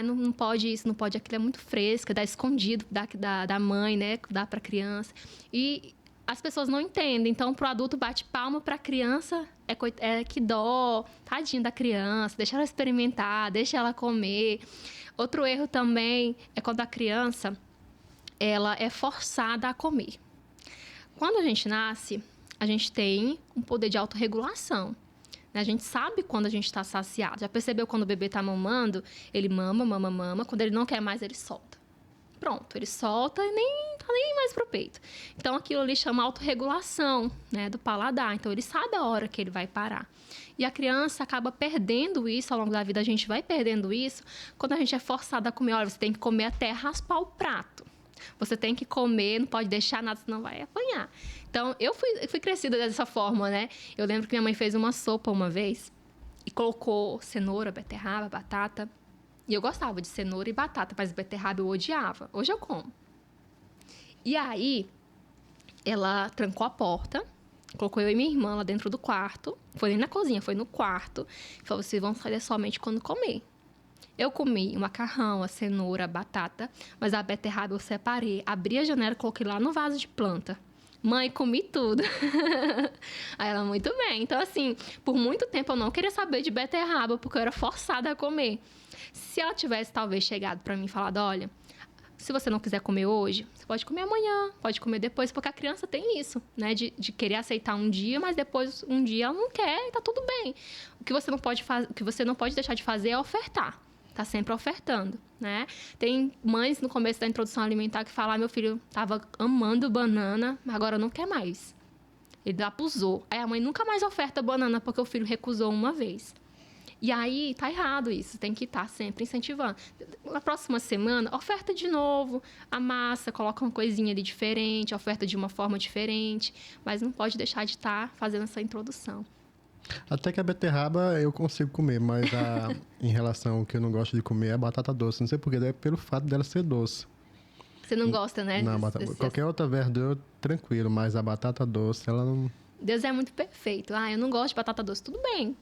Não pode isso, não pode aquilo, é muito fresca, dá escondido da mãe, né? Dá pra criança. E as pessoas não entendem. Então, pro adulto bate palma, pra criança que dó, tadinho da criança, deixa ela experimentar, deixa ela comer. Outro erro também é quando a criança ela é forçada a comer. Quando a gente nasce, a gente tem um poder de autorregulação. A gente sabe quando a gente está saciado. Já percebeu quando o bebê está mamando? Ele mama. Quando ele não quer mais, ele solta. Pronto, ele solta e nem mais pro peito. Então, aquilo ali chama autorregulação, né, do paladar. Então, ele sabe a hora que ele vai parar. E a criança acaba perdendo isso ao longo da vida. A gente vai perdendo isso quando a gente é forçado a comer. Olha, você tem que comer até raspar o prato. Você tem que comer, não pode deixar nada, senão vai apanhar. Então, eu fui crescida dessa forma, né? Eu lembro que minha mãe fez uma sopa uma vez e colocou cenoura, beterraba, batata. E eu gostava de cenoura e batata, mas beterraba eu odiava. Hoje eu como. E aí, ela trancou a porta, colocou eu e minha irmã lá dentro do quarto. Foi nem na cozinha, foi no quarto. E falou, vocês vão sair somente quando comer. Eu comi o macarrão, a cenoura, a batata, mas a beterraba eu separei. Abri a janela e coloquei lá no vaso de planta. Mãe, comi tudo. Aí ela, muito bem. Então, assim, por muito tempo eu não queria saber de beterraba, porque eu era forçada a comer. Se ela tivesse, talvez, chegado para mim e falado, olha, se você não quiser comer hoje, você pode comer amanhã, pode comer depois, porque a criança tem isso, né? De querer aceitar um dia, mas depois um dia ela não quer e tá tudo bem. O que você não pode deixar de fazer é ofertar. Tá sempre ofertando, né? Tem mães no começo da introdução alimentar que falam, meu filho tava amando banana, agora não quer mais. Ele abusou. Aí a mãe nunca mais oferta banana porque o filho recusou uma vez. E aí tá errado isso, tem que estar sempre incentivando. Na próxima semana, oferta de novo, a massa, coloca uma coisinha ali diferente, oferta de uma forma diferente, mas não pode deixar de estar fazendo essa introdução. Até que a beterraba eu consigo comer, mas em relação ao que eu não gosto de comer é a batata doce. Não sei porquê, é pelo fato dela ser doce. Você não gosta, né? Não, qualquer outra verdura, tranquilo, mas a batata doce, ela não... Deus é muito perfeito. Eu não gosto de batata doce. Tudo bem.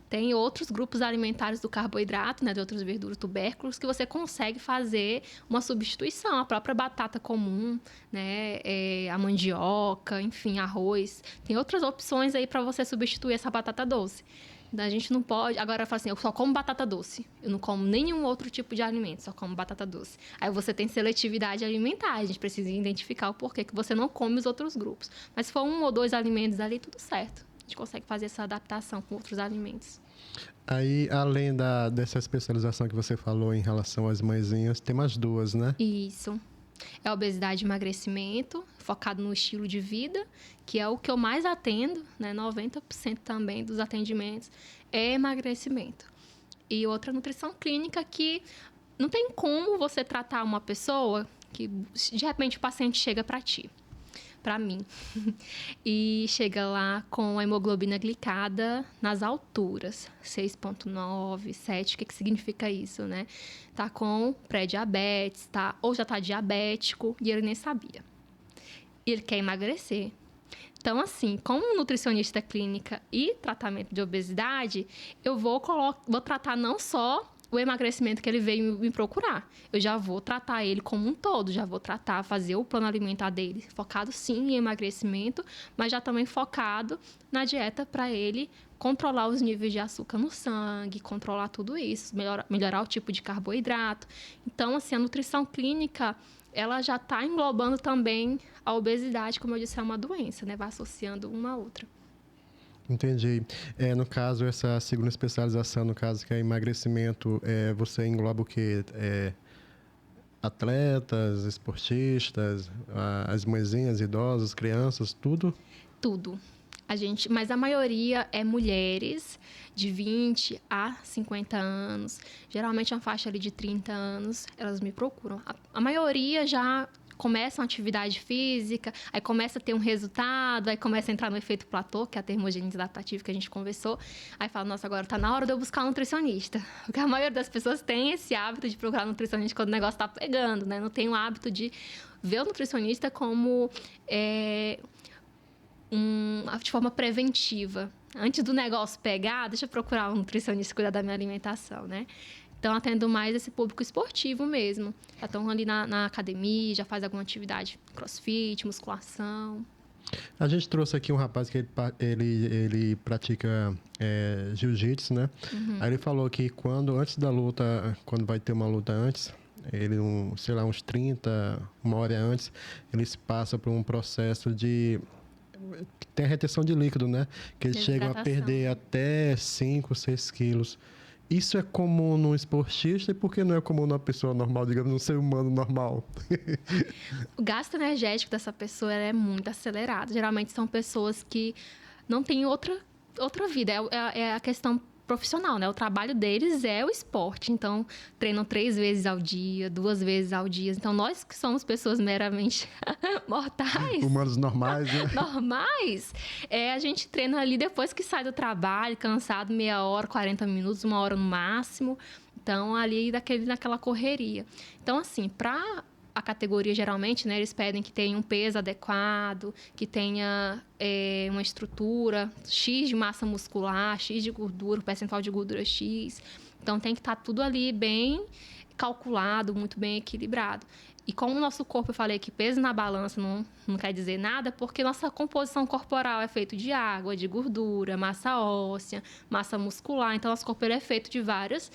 Tem outros grupos alimentares do carboidrato, né, de outras verduras, tubérculos, que você consegue fazer uma substituição. A própria batata comum, né, a mandioca, enfim, arroz. Tem outras opções aí para você substituir essa batata doce. A gente não pode... Agora, fala assim, eu só como batata doce. Eu não como nenhum outro tipo de alimento, só como batata doce. Aí você tem seletividade alimentar. A gente precisa identificar o porquê que você não come os outros grupos. Mas se for 1 ou 2 alimentos ali, tudo certo. A gente consegue fazer essa adaptação com outros alimentos. Aí, além dessa especialização que você falou em relação às mãezinhas, tem mais 2, né? Isso. É obesidade e emagrecimento, focado no estilo de vida, que é o que eu mais atendo, né? 90% também dos atendimentos é emagrecimento. E outra, nutrição clínica, que não tem como você tratar uma pessoa que, de repente, o paciente chega para ti. Para mim, e chega lá com a hemoglobina glicada nas alturas, 6,9, 7, o que significa isso, né? Tá com pré-diabetes, ou já tá diabético, e ele nem sabia. E ele quer emagrecer. Então, assim, como nutricionista clínica e tratamento de obesidade, eu vou tratar não só o emagrecimento que ele veio me procurar. Eu já vou tratar ele como um todo, já vou fazer o plano alimentar dele, focado sim em emagrecimento, mas já também focado na dieta para ele controlar os níveis de açúcar no sangue, controlar tudo isso, melhorar o tipo de carboidrato. Então, assim, a nutrição clínica, ela já está englobando também a obesidade, como eu disse, é uma doença, né? Vai associando uma a outra. Entendi. No caso, essa segunda especialização, no caso que é emagrecimento, você engloba o quê? Atletas, esportistas, as mãezinhas, idosos, crianças, tudo? Tudo. Mas a maioria é mulheres de 20 a 50 anos. Geralmente é uma faixa ali de 30 anos, elas me procuram. A maioria já começa uma atividade física, aí começa a ter um resultado, aí começa a entrar no efeito platô, que é a termogênese adaptativa que a gente conversou. Aí fala, nossa, agora tá na hora de eu buscar um nutricionista. Porque a maioria das pessoas tem esse hábito de procurar um nutricionista quando o negócio tá pegando, né? Não tem o hábito de ver o nutricionista como de forma preventiva. Antes do negócio pegar, deixa eu procurar um nutricionista cuidar da minha alimentação, né? Então, atendo mais esse público esportivo mesmo. Já estão ali na academia, já faz alguma atividade, crossfit, musculação. A gente trouxe aqui um rapaz que ele pratica jiu-jitsu, né? Uhum. Aí ele falou que antes da luta, quando vai ter uma luta antes, ele, uns 30, uma hora antes, ele se passa por um processo de... Tem a retenção de líquido, né? Que eles chegam a perder até 5, 6 quilos. Isso é comum num esportista e por que não é comum numa pessoa normal, digamos, num ser humano normal? O gasto energético dessa pessoa é muito acelerado. Geralmente são pessoas que não têm outra vida. É a questão profissional, né? O trabalho deles é o esporte. Então, treinam 3 vezes ao dia, 2 vezes ao dia. Então, nós que somos pessoas meramente mortais... Humanos normais, né? Normais. A gente treina ali depois que sai do trabalho, cansado, meia hora, 40 minutos, 1 hora no máximo. Então, ali naquela correria. Então, assim, para... A categoria, geralmente, né, eles pedem que tenha um peso adequado, que tenha uma estrutura, X de massa muscular, X de gordura, percentual de gordura X. Então, tem que estar tudo ali bem calculado, muito bem equilibrado. E como o nosso corpo, eu falei que peso na balança não quer dizer nada, porque nossa composição corporal é feita de água, de gordura, massa óssea, massa muscular. Então, nosso corpo ele é feito de várias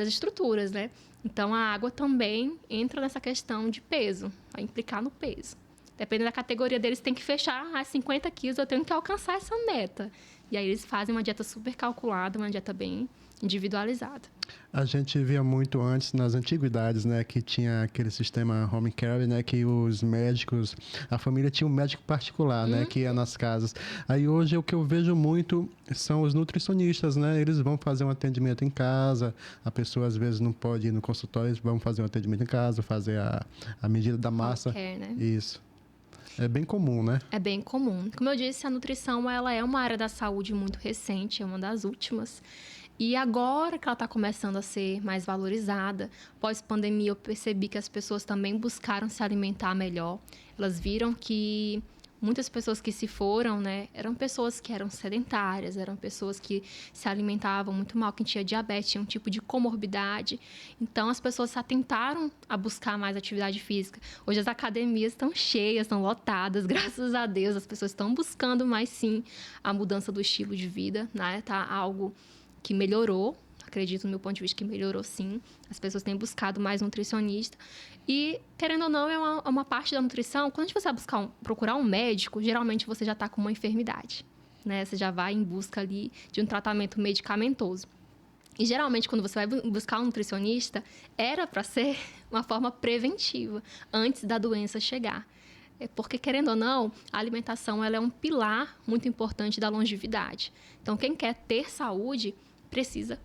estruturas, né? Então, a água também entra nessa questão de peso, vai implicar no peso. Dependendo da categoria deles, tem que fechar 50 quilos, eu tenho que alcançar essa meta. E aí, eles fazem uma dieta super calculada, uma dieta bem individualizada. A gente via muito antes, nas antiguidades, né, que tinha aquele sistema home care, né, que os médicos, a família tinha um médico particular, né, que ia nas casas. Aí hoje o que eu vejo muito são os nutricionistas, né, eles vão fazer um atendimento em casa, a pessoa às vezes não pode ir no consultório, eles vão fazer um atendimento em casa, fazer a medida da massa. Home care, né? Isso. É bem comum, né? É bem comum. Como eu disse, a nutrição ela é uma área da saúde muito recente, é uma das últimas. E agora que ela está começando a ser mais valorizada, pós-pandemia eu percebi que as pessoas também buscaram se alimentar melhor. Elas viram que muitas pessoas que se foram, né, eram pessoas que eram sedentárias, eram pessoas que se alimentavam muito mal, que tinha diabetes, tinha um tipo de comorbidade. Então, as pessoas se atentaram a buscar mais atividade física. Hoje as academias estão cheias, estão lotadas, graças a Deus. As pessoas estão buscando mais, sim, a mudança do estilo de vida, né? Tá algo que melhorou, acredito no meu ponto de vista que melhorou sim, as pessoas têm buscado mais nutricionista e, querendo ou não, é uma parte da nutrição, quando você vai procurar um médico, geralmente você já está com uma enfermidade, né? Você já vai em busca ali de um tratamento medicamentoso. E, geralmente, quando você vai buscar um nutricionista, era para ser uma forma preventiva, antes da doença chegar. Porque, querendo ou não, a alimentação ela é um pilar muito importante da longevidade. Então, quem quer ter saúde precisa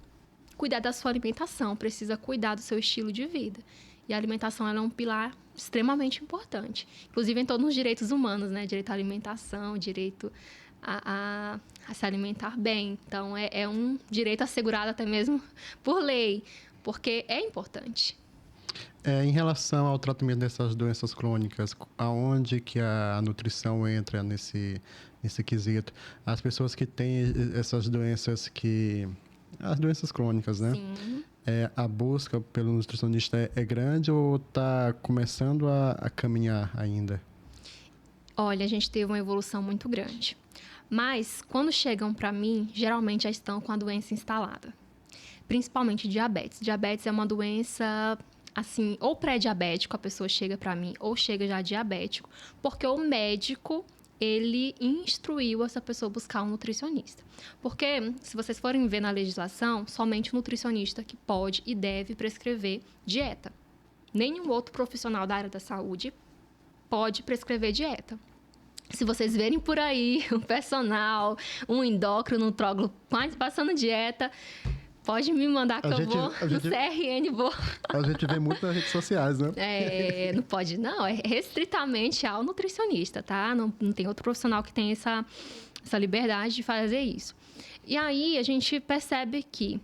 cuidar da sua alimentação, precisa cuidar do seu estilo de vida. E a alimentação ela é um pilar extremamente importante. Inclusive em todos os direitos humanos, né? Direito à alimentação, direito a se alimentar bem. Então, é um direito assegurado até mesmo por lei, porque é importante. Em relação ao tratamento dessas doenças crônicas, aonde que a nutrição entra nesse quesito? As pessoas que têm essas doenças as doenças crônicas, né? Sim. a busca pelo nutricionista é grande ou está começando a caminhar ainda? Olha, a gente teve uma evolução muito grande. Mas, quando chegam para mim, geralmente já estão com a doença instalada. Principalmente diabetes. Diabetes é uma doença, assim, ou pré-diabético, a pessoa chega para mim, ou chega já diabético, porque o médico, ele instruiu essa pessoa a buscar um nutricionista. Porque, se vocês forem ver na legislação, somente o nutricionista que pode e deve prescrever dieta. Nenhum outro profissional da área da saúde pode prescrever dieta. Se vocês verem por aí um personal, um endócrino, um nutrólogo passando dieta, pode me mandar que eu vou no CRN, vou... A gente vê muito nas redes sociais, né? Não pode não, é restritamente ao nutricionista, tá? Não tem outro profissional que tenha essa liberdade de fazer isso. E aí a gente percebe que,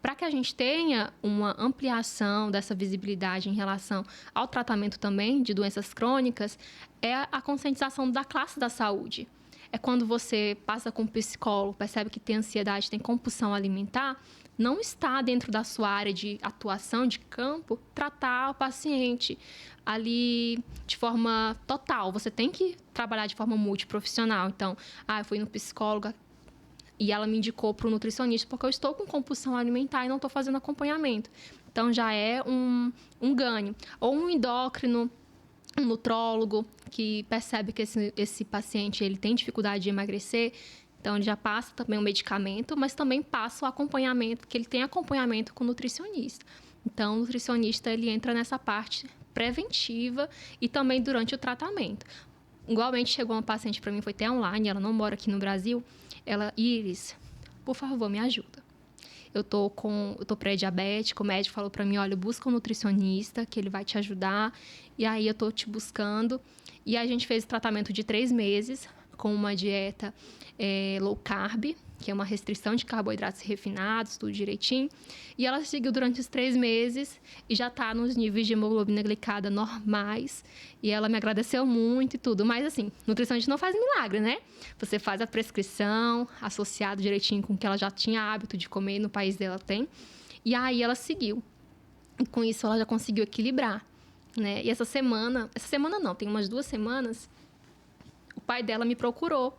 para que a gente tenha uma ampliação dessa visibilidade em relação ao tratamento também de doenças crônicas, é a conscientização da classe da saúde. É quando você passa com um psicólogo, percebe que tem ansiedade, tem compulsão alimentar, não está dentro da sua área de atuação, de campo, tratar o paciente ali de forma total. Você tem que trabalhar de forma multiprofissional. Então, eu fui no psicólogo e ela me indicou para o nutricionista porque eu estou com compulsão alimentar e não estou fazendo acompanhamento. Então, já é um ganho. Ou um endócrino, um nutrólogo, que percebe que esse paciente ele tem dificuldade de emagrecer, então ele já passa também o medicamento, mas também passa o acompanhamento, que ele tem acompanhamento com o nutricionista. Então, o nutricionista ele entra nessa parte preventiva e também durante o tratamento. Igualmente, chegou uma paciente para mim, foi até online, ela não mora aqui no Brasil. Ela, Iris, por favor, me ajuda. Eu tô pré-diabético, o médico falou para mim, olha, busca um nutricionista, que ele vai te ajudar. E aí, eu tô te buscando. E a gente fez o tratamento de 3 meses, com uma dieta low carb, que é uma restrição de carboidratos refinados, tudo direitinho. E ela seguiu durante os 3 meses e já está nos níveis de hemoglobina glicada normais. E ela me agradeceu muito e tudo. Mas, assim, nutrição a gente não faz milagre, né? Você faz a prescrição, associado direitinho com o que ela já tinha hábito de comer, no país dela tem. E aí ela seguiu. E com isso ela já conseguiu equilibrar, né? E essa semana não, tem umas 2 semanas, o pai dela me procurou,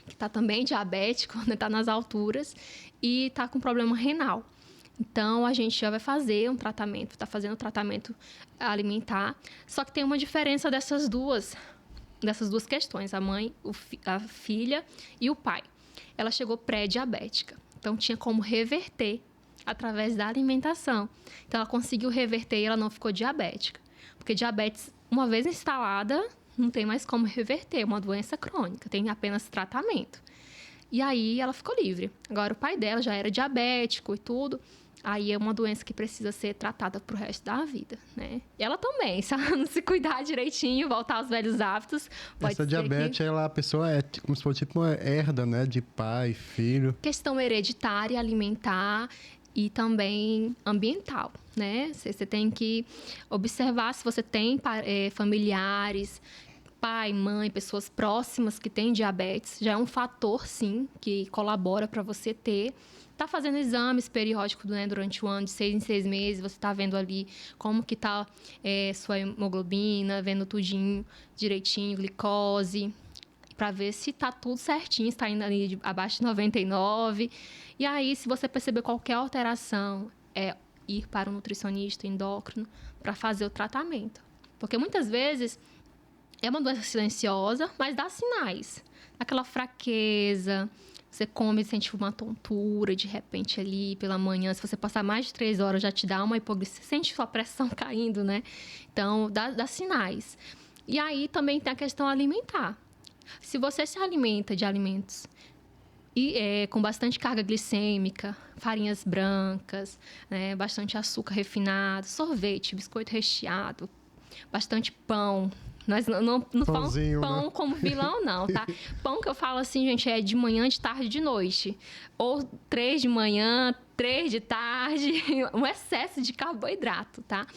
que está também diabético, né? Está nas alturas e está com problema renal. Então, a gente já vai fazer um tratamento, está fazendo tratamento alimentar. Só que tem uma diferença dessas duas questões, a mãe, a filha e o pai. Ela chegou pré-diabética, então tinha como reverter através da alimentação. Então, ela conseguiu reverter e ela não ficou diabética. Porque diabetes, uma vez instalada, não tem mais como reverter, é uma doença crônica, tem apenas tratamento. E aí ela ficou livre. Agora o pai dela já era diabético e tudo, aí é uma doença que precisa ser tratada pro resto da vida, né? E ela também, se ela não se cuidar direitinho, voltar aos velhos hábitos, pode essa ser diabetes, que... a pessoa como se fosse tipo uma herda, né? De pai, filho. Questão hereditária, alimentar e também ambiental, né? Você tem que observar se você tem familiares, pai, mãe, pessoas próximas que têm diabetes. Já é um fator, sim, que colabora para você ter. Tá fazendo exames periódicos, né, durante o ano, de 6 em 6 meses. Você tá vendo ali como que tá sua hemoglobina, vendo tudinho direitinho, glicose, para ver se tá tudo certinho, está indo ali abaixo de 99. E aí, se você perceber qualquer alteração, ir para um nutricionista endócrino para fazer o tratamento. Porque muitas vezes é uma doença silenciosa, mas dá sinais. Aquela fraqueza, você come e sente uma tontura de repente ali pela manhã. Se você passar mais de 3 horas, já te dá uma hipoglicemia, sente sua pressão caindo, né? Então, dá sinais. E aí também tem a questão alimentar. Se você se alimenta de alimentos com bastante carga glicêmica, farinhas brancas, né, bastante açúcar refinado, sorvete, biscoito recheado, bastante pão. Nós não falamos pão, né, como vilão, não, tá? Pão que eu falo assim, gente, é de manhã, de tarde, de noite. Ou 3 de manhã, 3 de tarde, um excesso de carboidrato, tá?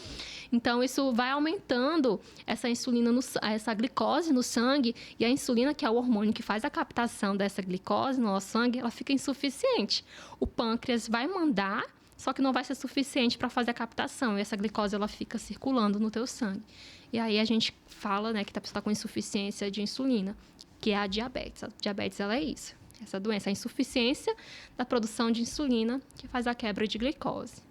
Então, isso vai aumentando essa insulina, essa glicose no sangue, e a insulina, que é o hormônio que faz a captação dessa glicose no nosso sangue, ela fica insuficiente. O pâncreas vai mandar só que não vai ser suficiente para fazer a captação. E essa glicose, ela fica circulando no teu sangue. E aí, a gente fala, né, que a pessoa está com insuficiência de insulina, que é a diabetes. A diabetes, ela é isso. Essa doença, a insuficiência da produção de insulina, que faz a quebra de glicose.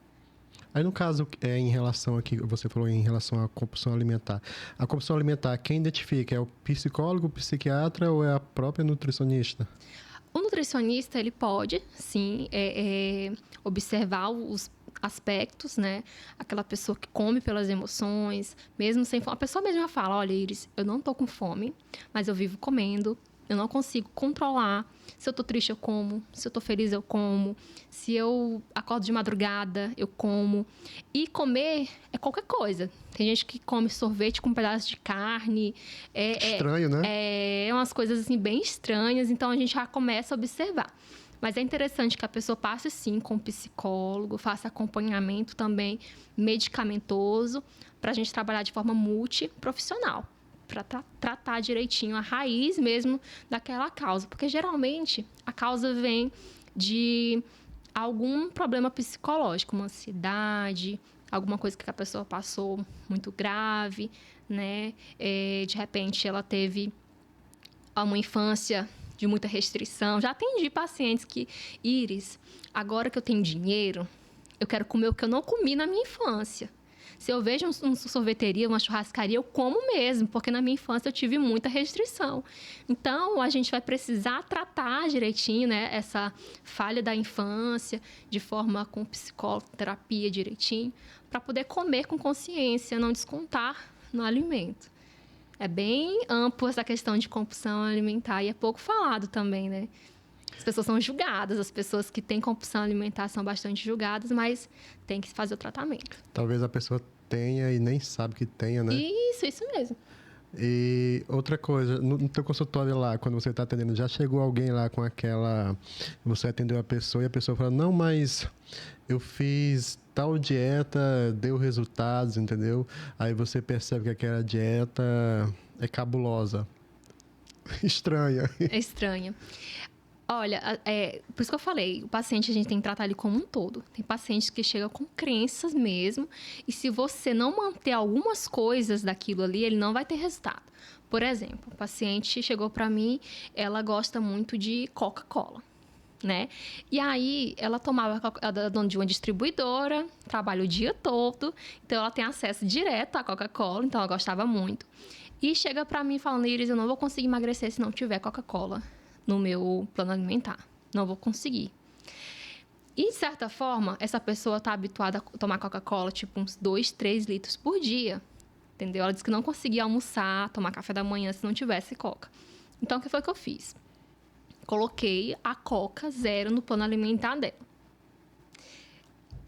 Aí, no caso, em relação aqui, você falou em relação à compulsão alimentar. A compulsão alimentar, quem identifica? É o psicólogo, o psiquiatra ou é a própria nutricionista? O nutricionista, ele pode, sim, observar os aspectos, né? Aquela pessoa que come pelas emoções, mesmo sem fome. A pessoa mesma fala, olha, Iris, eu não tô com fome, mas eu vivo comendo, eu não consigo controlar. Se eu tô triste, eu como. Se eu tô feliz, eu como. Se eu acordo de madrugada, eu como. E comer é qualquer coisa. Tem gente que come sorvete com um pedaço de carne. Estranho, né? É umas coisas assim bem estranhas. Então, a gente já começa a observar. Mas é interessante que a pessoa passe, sim, com um psicólogo, faça acompanhamento também medicamentoso, para a gente trabalhar de forma multiprofissional, para tratar direitinho a raiz mesmo daquela causa. Porque, geralmente, a causa vem de algum problema psicológico, uma ansiedade, alguma coisa que a pessoa passou muito grave, né? De repente, ela teve uma infância de muita restrição. Já atendi pacientes que, Iris, agora que eu tenho dinheiro, eu quero comer o que eu não comi na minha infância. Se eu vejo uma sorveteria, uma churrascaria, eu como mesmo, porque na minha infância eu tive muita restrição. Então, a gente vai precisar tratar direitinho, né, essa falha da infância, de forma com psicólogo, terapia direitinho, para poder comer com consciência, não descontar no alimento. É bem amplo essa questão de compulsão alimentar e é pouco falado também, né? As pessoas são julgadas, as pessoas que têm compulsão alimentar são bastante julgadas, mas tem que fazer o tratamento. Talvez a pessoa tenha e nem sabe que tenha, né? Isso mesmo. E outra coisa, no teu consultório lá, quando você está atendendo, já chegou alguém lá com aquela... Você atendeu a pessoa e a pessoa fala, não, mas eu fiz tal dieta, deu resultados, entendeu? Aí você percebe que aquela dieta é cabulosa. Estranha. É estranha. Olha, por isso que eu falei, o paciente a gente tem que tratar ele como um todo. Tem pacientes que chegam com crenças mesmo, e se você não manter algumas coisas daquilo ali, ele não vai ter resultado. Por exemplo, o paciente chegou para mim, ela gosta muito de Coca-Cola, né? E aí, ela é dona de uma distribuidora, trabalha o dia todo, então ela tem acesso direto à Coca-Cola, então ela gostava muito. E chega para mim falando, Iris, eu não vou conseguir emagrecer se não tiver Coca-Cola no meu plano alimentar. Não vou conseguir. E, de certa forma, essa pessoa está habituada a tomar Coca-Cola, tipo, uns 2, 3 litros por dia. Entendeu? Ela disse que não conseguia almoçar, tomar café da manhã se não tivesse Coca. Então, o que foi que eu fiz? Coloquei a Coca zero no plano alimentar dela.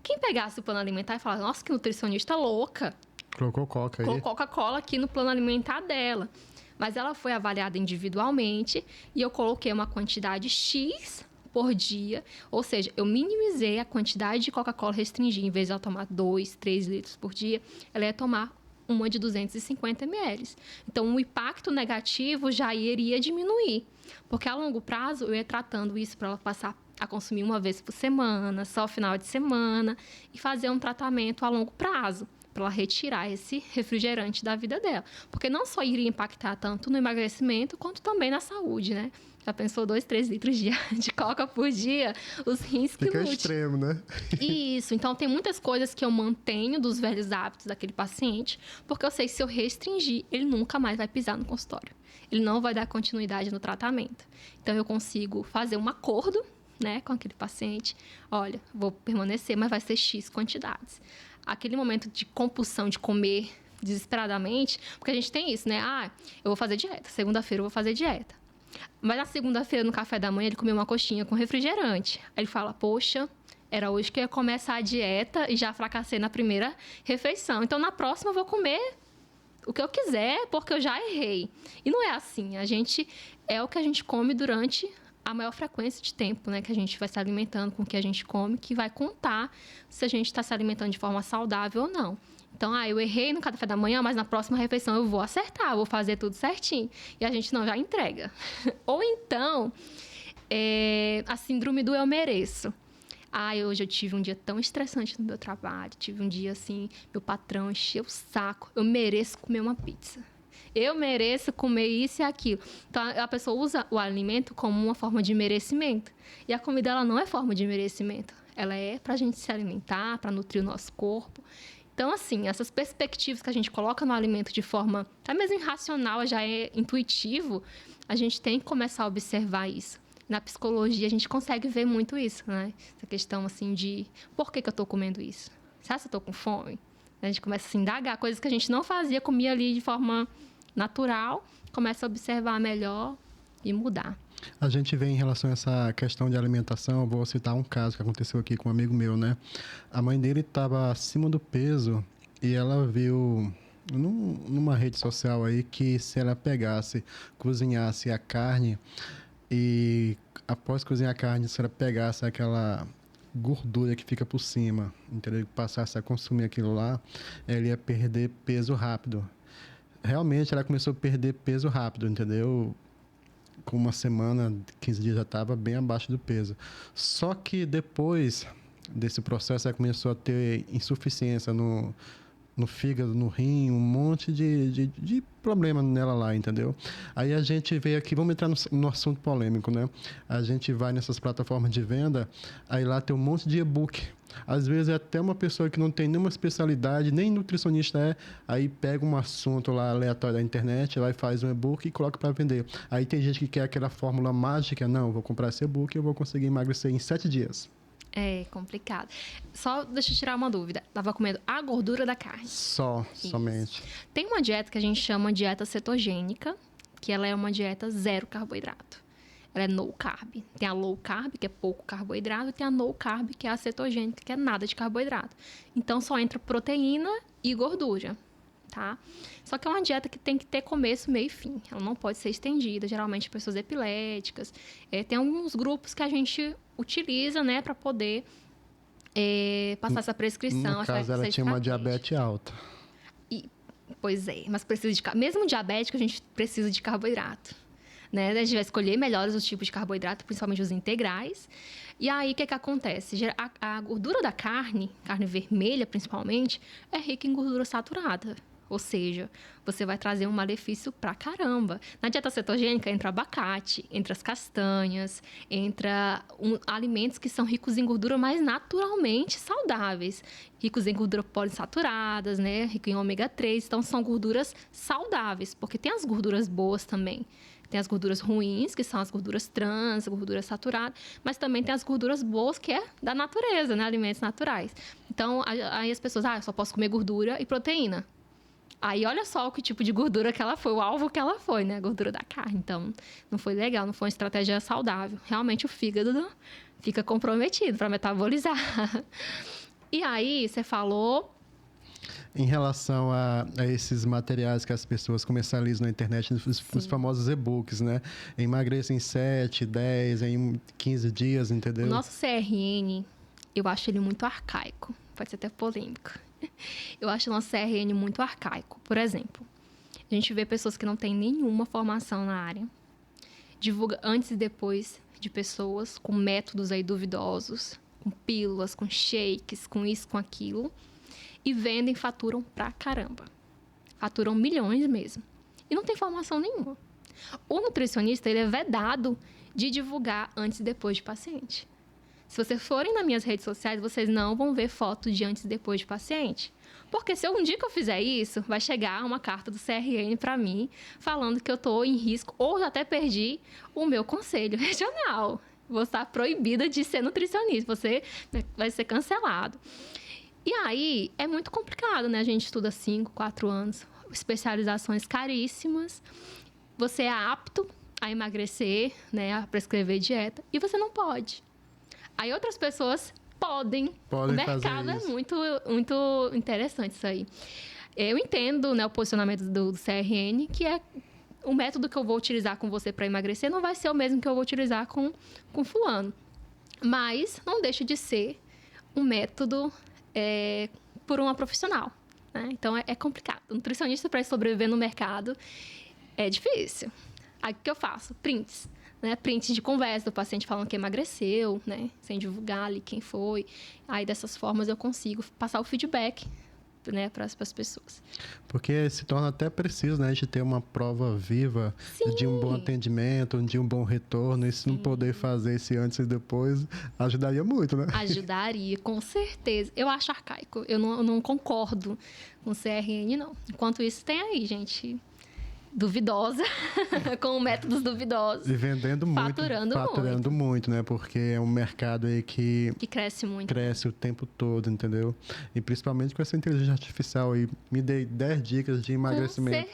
Quem pegasse o plano alimentar e falasse, nossa, que nutricionista louca. Colocou Coca aí. Colocou Coca-Cola aqui no plano alimentar dela. Mas ela foi avaliada individualmente e eu coloquei uma quantidade X por dia. Ou seja, eu minimizei a quantidade de Coca-Cola restringida. Em vez de ela tomar 2, 3 litros por dia, ela ia tomar uma de 250 ml. Então, o impacto negativo já iria diminuir. Porque a longo prazo, eu ia tratando isso para ela passar a consumir uma vez por semana, só final de semana, e fazer um tratamento a longo prazo, para ela retirar esse refrigerante da vida dela. Porque não só iria impactar tanto no emagrecimento, quanto também na saúde, né? Já pensou 2, 3 litros de Coca por dia? Os rins que fica lute. Extremo, né? Isso. Então, tem muitas coisas que eu mantenho dos velhos hábitos daquele paciente, porque eu sei que se eu restringir, ele nunca mais vai pisar no consultório. Ele não vai dar continuidade no tratamento. Então, eu consigo fazer um acordo, né, com aquele paciente. Olha, vou permanecer, mas vai ser X quantidades. Aquele momento de compulsão de comer desesperadamente, porque a gente tem isso, né? Ah, eu vou fazer dieta. Segunda-feira eu vou fazer dieta. Mas na segunda-feira, no café da manhã, ele comeu uma coxinha com refrigerante. Aí ele fala, poxa, era hoje que eu ia começar a dieta e já fracassei na primeira refeição. Então, na próxima eu vou comer o que eu quiser, porque eu já errei. E não é assim. É o que a gente come durante a maior frequência de tempo, né, que a gente vai se alimentando com o que a gente come, que vai contar se a gente está se alimentando de forma saudável ou não. Então, eu errei no café da manhã, mas na próxima refeição eu vou acertar, vou fazer tudo certinho. E a gente não já entrega. Ou então, a síndrome do eu mereço. Hoje eu tive um dia tão estressante no meu trabalho, tive um dia assim, meu patrão encheu o saco, eu mereço comer uma pizza. Eu mereço comer isso e aquilo. Então, a pessoa usa o alimento como uma forma de merecimento. E a comida, ela não é forma de merecimento. Ela é para a gente se alimentar, para nutrir o nosso corpo. Então, assim, essas perspectivas que a gente coloca no alimento de forma até mesmo irracional, já é intuitivo, a gente tem que começar a observar isso. Na psicologia, a gente consegue ver muito isso, né? Essa questão, assim, de por que eu estou comendo isso? Será que eu estou com fome? A gente começa a se indagar, coisas que a gente não fazia, comia ali de forma natural, começa a observar melhor e mudar. A gente vê em relação a essa questão de alimentação, eu vou citar um caso que aconteceu aqui com um amigo meu, né? A mãe dele estava acima do peso e ela viu numa rede social aí que se ela pegasse, cozinhasse a carne e após cozinhar a carne, se ela pegasse aquela gordura que fica por cima, entendeu? E passasse a consumir aquilo lá, ela ia perder peso rápido. Realmente ela começou a perder peso rápido, entendeu? Com uma semana, 15 dias já estava bem abaixo do peso. Só que depois desse processo ela começou a ter insuficiência no fígado, no rim, um monte de problema nela lá, entendeu? Aí a gente veio aqui, vamos entrar no assunto polêmico, né? A gente vai nessas plataformas de venda, aí lá tem um monte de e-book. Às vezes é até uma pessoa que não tem nenhuma especialidade, nem nutricionista é, aí pega um assunto lá aleatório da internet, vai faz um e-book e coloca para vender. Aí tem gente que quer aquela fórmula mágica, não, vou comprar esse e-book e eu vou conseguir emagrecer em 7 dias. É complicado. Só deixa eu tirar uma dúvida. Tava comendo a gordura da carne. Somente. Tem uma dieta que a gente chama de dieta cetogênica, que ela é uma dieta zero carboidrato. Ela é no carb. Tem a low carb, que é pouco carboidrato, e tem a no carb, que é a cetogênica, que é nada de carboidrato. Então, só entra proteína e gordura, tá? Só que é uma dieta que tem que ter começo, meio e fim. Ela não pode ser estendida, geralmente pessoas epiléticas. Tem alguns grupos que a gente utiliza, né, para poder passar essa prescrição. No caso, ela tinha uma diabetes alta. Pois é, mas precisa mesmo diabético, a gente precisa de carboidrato. Né? A gente vai escolher melhores os tipos de carboidrato, principalmente os integrais. E aí, o que acontece? A gordura da carne vermelha, principalmente, é rica em gordura saturada. Ou seja, você vai trazer um malefício pra caramba. Na dieta cetogênica entra abacate, entra as castanhas, entra alimentos que são ricos em gordura, mas naturalmente saudáveis. Ricos em gordura poliinsaturadas, né? Rico em ômega 3. Então, são gorduras saudáveis, porque tem as gorduras boas também. Tem as gorduras ruins, que são as gorduras trans, gorduras saturadas, mas também tem as gorduras boas, que é da natureza, né? Alimentos naturais. Então, aí as pessoas, eu só posso comer gordura e proteína. Aí, olha só que tipo de gordura que ela foi, o alvo que ela foi, né? A gordura da carne. Então, não foi legal, não foi uma estratégia saudável. Realmente, o fígado fica comprometido para metabolizar. E aí, você falou... Em relação a esses materiais que as pessoas comercializam na internet, os famosos e-books, né? Emagreça em 7, 10, em 15 dias, entendeu? O nosso CRN, eu acho ele muito arcaico. Pode ser até polêmico. Eu acho o nosso CRN muito arcaico. Por exemplo, a gente vê pessoas que não têm nenhuma formação na área. Divulga antes e depois de pessoas com métodos aí duvidosos, com pílulas, com shakes, com isso, com aquilo. E vendem, faturam pra caramba. Faturam milhões mesmo. E não tem formação nenhuma. O nutricionista, ele é vedado de divulgar antes e depois de paciente. Se vocês forem nas minhas redes sociais, vocês não vão ver foto de antes e depois de paciente. Porque se um dia que eu fizer isso, vai chegar uma carta do CRN para mim, falando que eu estou em risco, ou já até perdi o meu conselho regional. Vou estar proibida de ser nutricionista. Você vai ser cancelado. E aí, é muito complicado, né? A gente estuda 5, 4 anos, especializações caríssimas. Você é apto a emagrecer, né? A prescrever dieta, e você não pode. Aí outras pessoas podem. O mercado é muito, muito interessante isso aí. Eu entendo, né, o posicionamento do CRN, que é o método que eu vou utilizar com você para emagrecer não vai ser o mesmo que eu vou utilizar com fulano. Mas não deixa de ser um método... por uma profissional, né? Então, é complicado. O nutricionista, para sobreviver no mercado, é difícil. Aí, o que eu faço? Prints, né, prints de conversa do paciente falando que emagreceu, né, sem divulgar ali quem foi. Aí, dessas formas, eu consigo passar o feedback, né, para as pessoas. Porque se torna até preciso, né, de ter uma prova viva de um bom atendimento, de um bom retorno. E se não poder fazer esse antes e depois, ajudaria muito, né? Ajudaria, com certeza. Eu acho arcaico. Eu não concordo com o CRN, não. Enquanto isso, tem aí, gente duvidosa, com métodos duvidosos. E vendendo muito. Faturando muito, né? Porque é um mercado aí que cresce muito. Cresce o tempo todo, entendeu? E principalmente com essa inteligência artificial aí. Me dei 10 dicas de emagrecimento.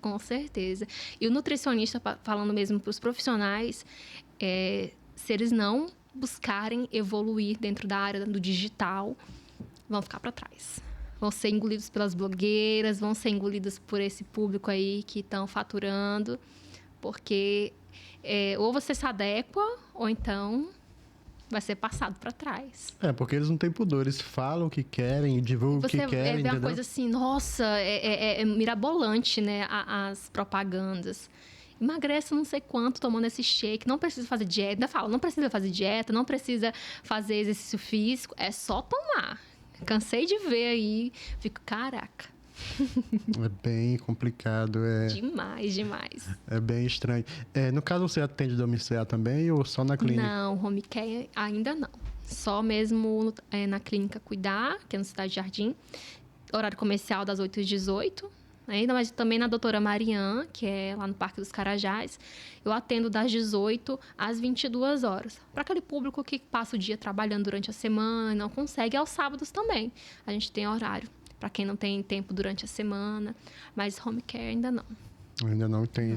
Com certeza. E o nutricionista, falando mesmo para os profissionais, se eles não buscarem evoluir dentro da área do digital, vão ficar para trás. Vão ser engolidos pelas blogueiras, vão ser engolidos por esse público aí que estão faturando, porque ou você se adequa, ou então vai ser passado para trás. Porque eles não têm pudor, eles falam o que querem, divulgam o que querem. Você vê uma coisa assim, nossa, é mirabolante, né, as propagandas. Emagrece não sei quanto tomando esse shake, não precisa fazer dieta, ainda fala, não precisa fazer dieta, não precisa fazer exercício físico, é só tomar. Cansei de ver aí, fico, caraca. É bem complicado. Demais. É bem estranho. No caso, você atende domiciliar também ou só na clínica? Não, home care ainda não. Só mesmo na clínica Cuidar, que é no Cidade Jardim. Horário comercial das 8 às 18. Ainda, mas também na doutora Marian, que é lá no Parque dos Carajás, eu atendo das 18 às 22 horas. Para aquele público que passa o dia trabalhando durante a semana e não consegue, aos sábados também. A gente tem horário para quem não tem tempo durante a semana, mas home care ainda não. Ainda não tem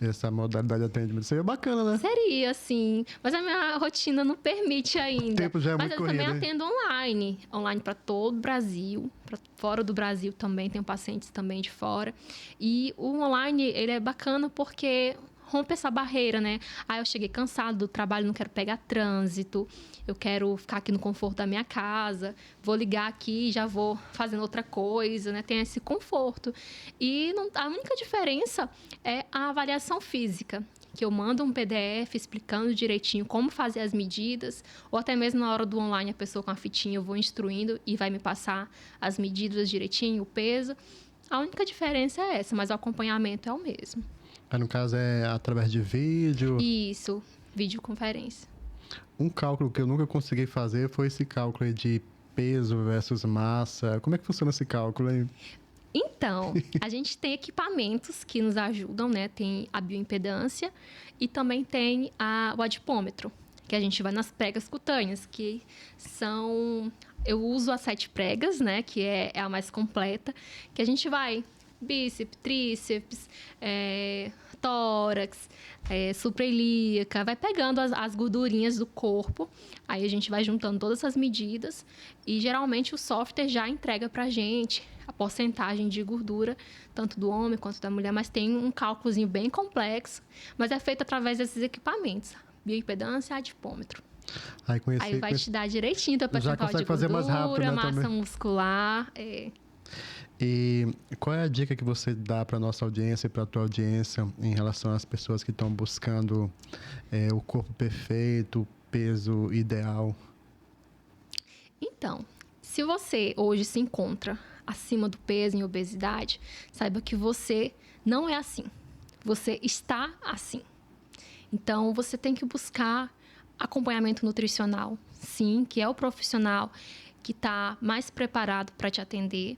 essa modalidade de atendimento. Seria bacana, né? Seria, sim. Mas a minha rotina não permite ainda. O tempo já é muito corrido. Mas eu também atendo online. Online para todo o Brasil. Para fora do Brasil também. Tenho pacientes também de fora. E o online, ele é bacana porque rompe essa barreira, né? Eu cheguei cansado do trabalho, não quero pegar trânsito. Eu quero ficar aqui no conforto da minha casa. Vou ligar aqui e já vou fazendo outra coisa, né? Tem esse conforto. E a única diferença é a avaliação física, que eu mando um PDF explicando direitinho como fazer as medidas, ou até mesmo na hora do online, a pessoa com a fitinha, eu vou instruindo e vai me passar as medidas direitinho, o peso. A única diferença é essa, mas o acompanhamento é o mesmo. No caso, é através de vídeo? Isso, videoconferência. Um cálculo que eu nunca consegui fazer foi esse cálculo aí de peso versus massa. Como é que funciona esse cálculo aí? Então, a gente tem equipamentos que nos ajudam, né? Tem a bioimpedância e também tem o adipômetro, que a gente vai nas pregas cutâneas, que são... Eu uso as 7 pregas, né? Que é a mais completa, que a gente vai bíceps, tríceps, tórax, suprailíaca, vai pegando as gordurinhas do corpo, aí a gente vai juntando todas essas medidas e geralmente o software já entrega pra gente a porcentagem de gordura, tanto do homem quanto da mulher, mas tem um cálculozinho bem complexo, mas é feito através desses equipamentos, bioimpedância e adipômetro. Aí vai te dar direitinho o percentual de gordura, mais rápido, né, massa também. Muscular. E qual é a dica que você dá para a nossa audiência e para a tua audiência em relação às pessoas que estão buscando o corpo perfeito, o peso ideal? Então, se você hoje se encontra acima do peso, em obesidade, saiba que você não é assim. Você está assim. Então, você tem que buscar acompanhamento nutricional, sim, que é o profissional que está mais preparado para te atender.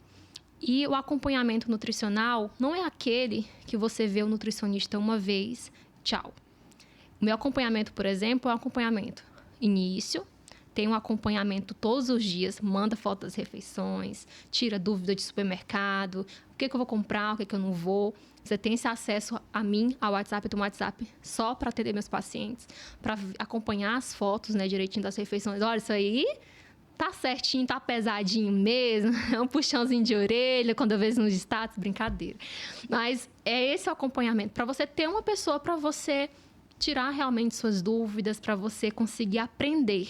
E o acompanhamento nutricional não é aquele que você vê o nutricionista uma vez, tchau. O meu acompanhamento, por exemplo, é um acompanhamento início, tem um acompanhamento todos os dias, manda foto das refeições, tira dúvida de supermercado, o que eu vou comprar, o que eu não vou. Você tem esse acesso a mim, ao WhatsApp, eu tenho um WhatsApp só para atender meus pacientes, para acompanhar as fotos, né, direitinho das refeições. Olha, isso aí tá certinho, tá pesadinho mesmo, é um puxãozinho de orelha, quando eu vejo nos status, brincadeira. Mas é esse o acompanhamento, para você ter uma pessoa para você tirar realmente suas dúvidas, para você conseguir aprender.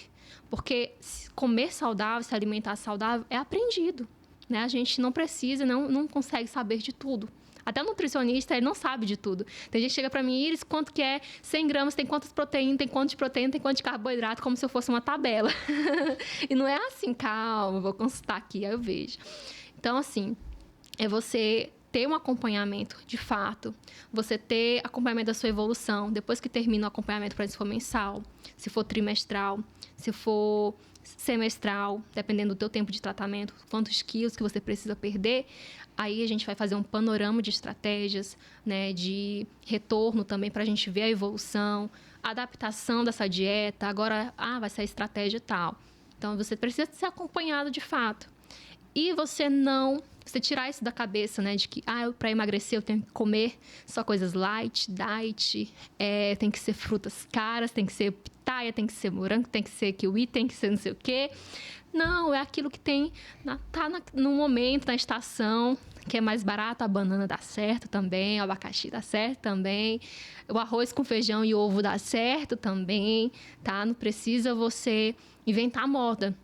Porque comer saudável, se alimentar saudável, é aprendido, né? A gente não precisa, não consegue saber de tudo. Até o nutricionista, ele não sabe de tudo. Tem gente que chega pra mim, Iris, quanto que é 100 gramas, tem quantas proteínas, tem quanto de proteína, tem quanto de carboidrato, como se eu fosse uma tabela. E não é assim, calma, vou consultar aqui, aí eu vejo. Então, assim, é você ter um acompanhamento de fato, você ter acompanhamento da sua evolução, depois que termina o acompanhamento, para se for mensal, se for trimestral, se for semestral, dependendo do teu tempo de tratamento, quantos quilos que você precisa perder, aí a gente vai fazer um panorama de estratégias, né, de retorno também para a gente ver a evolução, adaptação dessa dieta, agora, vai ser a estratégia tal. Então, você precisa ser acompanhado de fato. E você tirar isso da cabeça, né? De que, para emagrecer eu tenho que comer só coisas light, diet, tem que ser frutas caras, tem que ser pitaia, tem que ser morango, tem que ser kiwi, tem que ser não sei o quê. Não, é aquilo que tem, no momento, na estação, que é mais barato. A banana dá certo também, o abacaxi dá certo também, o arroz com feijão e ovo dá certo também, tá? Não precisa você inventar moda.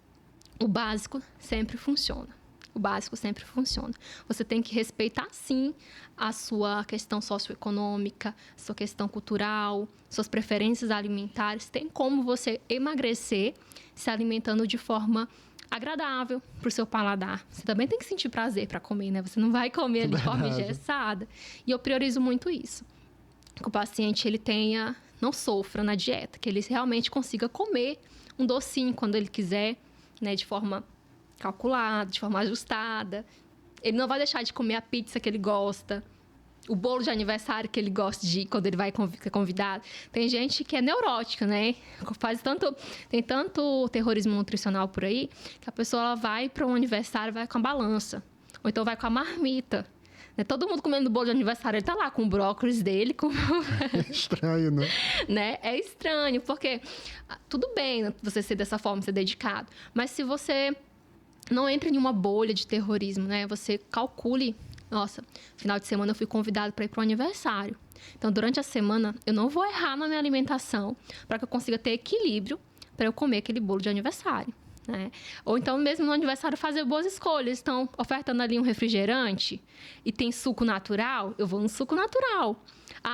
O básico sempre funciona. O básico sempre funciona. Você tem que respeitar, sim, a sua questão socioeconômica, sua questão cultural, suas preferências alimentares. Tem como você emagrecer se alimentando de forma agradável para o seu paladar. Você também tem que sentir prazer para comer, né? Você não vai comer ali de forma engessada. E eu priorizo muito isso. Que o paciente ele não sofra na dieta, que ele realmente consiga comer um docinho quando ele quiser, né, de forma calculada, de forma ajustada. Ele não vai deixar de comer a pizza que ele gosta, o bolo de aniversário que ele gosta de ir quando ele vai ser convidado. Tem gente que é neurótica, né? Tem tanto terrorismo nutricional por aí, que a pessoa ela vai para um aniversário, vai com a balança, ou então vai com a marmita. Todo mundo comendo bolo de aniversário, ele tá lá com o brócolis dele. É estranho, né? É estranho, porque tudo bem você ser dessa forma, ser dedicado. Mas se você não entra em uma bolha de terrorismo, né? Você calcule, nossa, final de semana eu fui convidado para ir para o aniversário. Então, durante a semana, eu não vou errar na minha alimentação para que eu consiga ter equilíbrio para eu comer aquele bolo de aniversário. Né? Ou então, mesmo no aniversário, fazer boas escolhas. Estão ofertando ali um refrigerante e tem suco natural, eu vou no suco natural.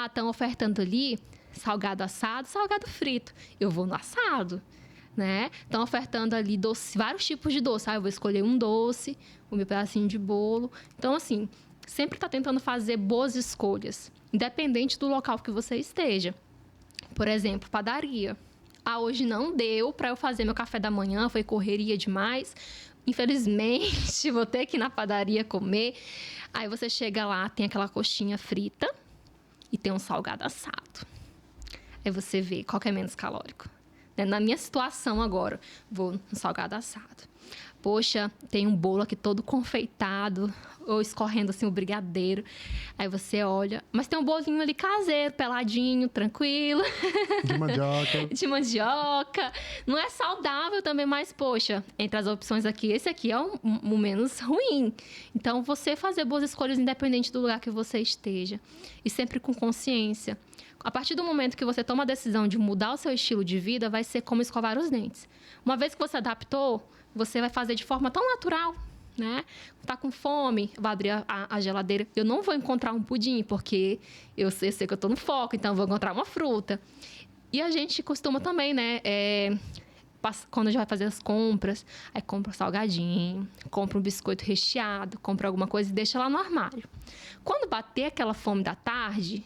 Estão ofertando ali salgado assado, salgado frito, eu vou no assado. Né? Estão ofertando ali vários tipos de doce. Eu vou escolher um doce, o meu pedacinho de bolo. Então, assim, sempre está tentando fazer boas escolhas, independente do local que você esteja. Por exemplo, padaria. Hoje não deu para eu fazer meu café da manhã, foi correria demais. Infelizmente, vou ter que ir na padaria comer. Aí você chega lá, tem aquela coxinha frita e tem um salgado assado. Aí você vê qual que é menos calórico. Na minha situação agora, vou no salgado assado. Poxa, tem um bolo aqui todo confeitado, ou escorrendo assim o brigadeiro. Aí você olha, mas tem um bolinho ali caseiro, peladinho, tranquilo. De mandioca. De mandioca. Não é saudável também, mas, poxa, entre as opções aqui, esse aqui é o menos ruim. Então, você fazer boas escolhas independente do lugar que você esteja. E sempre com consciência. A partir do momento que você toma a decisão de mudar o seu estilo de vida, vai ser como escovar os dentes. Uma vez que você adaptou, você vai fazer de forma tão natural, né? Tá com fome, vai abrir a geladeira. Eu não vou encontrar um pudim, porque eu sei que eu tô no foco, então eu vou encontrar uma fruta. E a gente costuma também, né? Quando a gente vai fazer as compras, aí compra um salgadinho, compra um biscoito recheado, compra alguma coisa e deixa lá no armário. Quando bater aquela fome da tarde,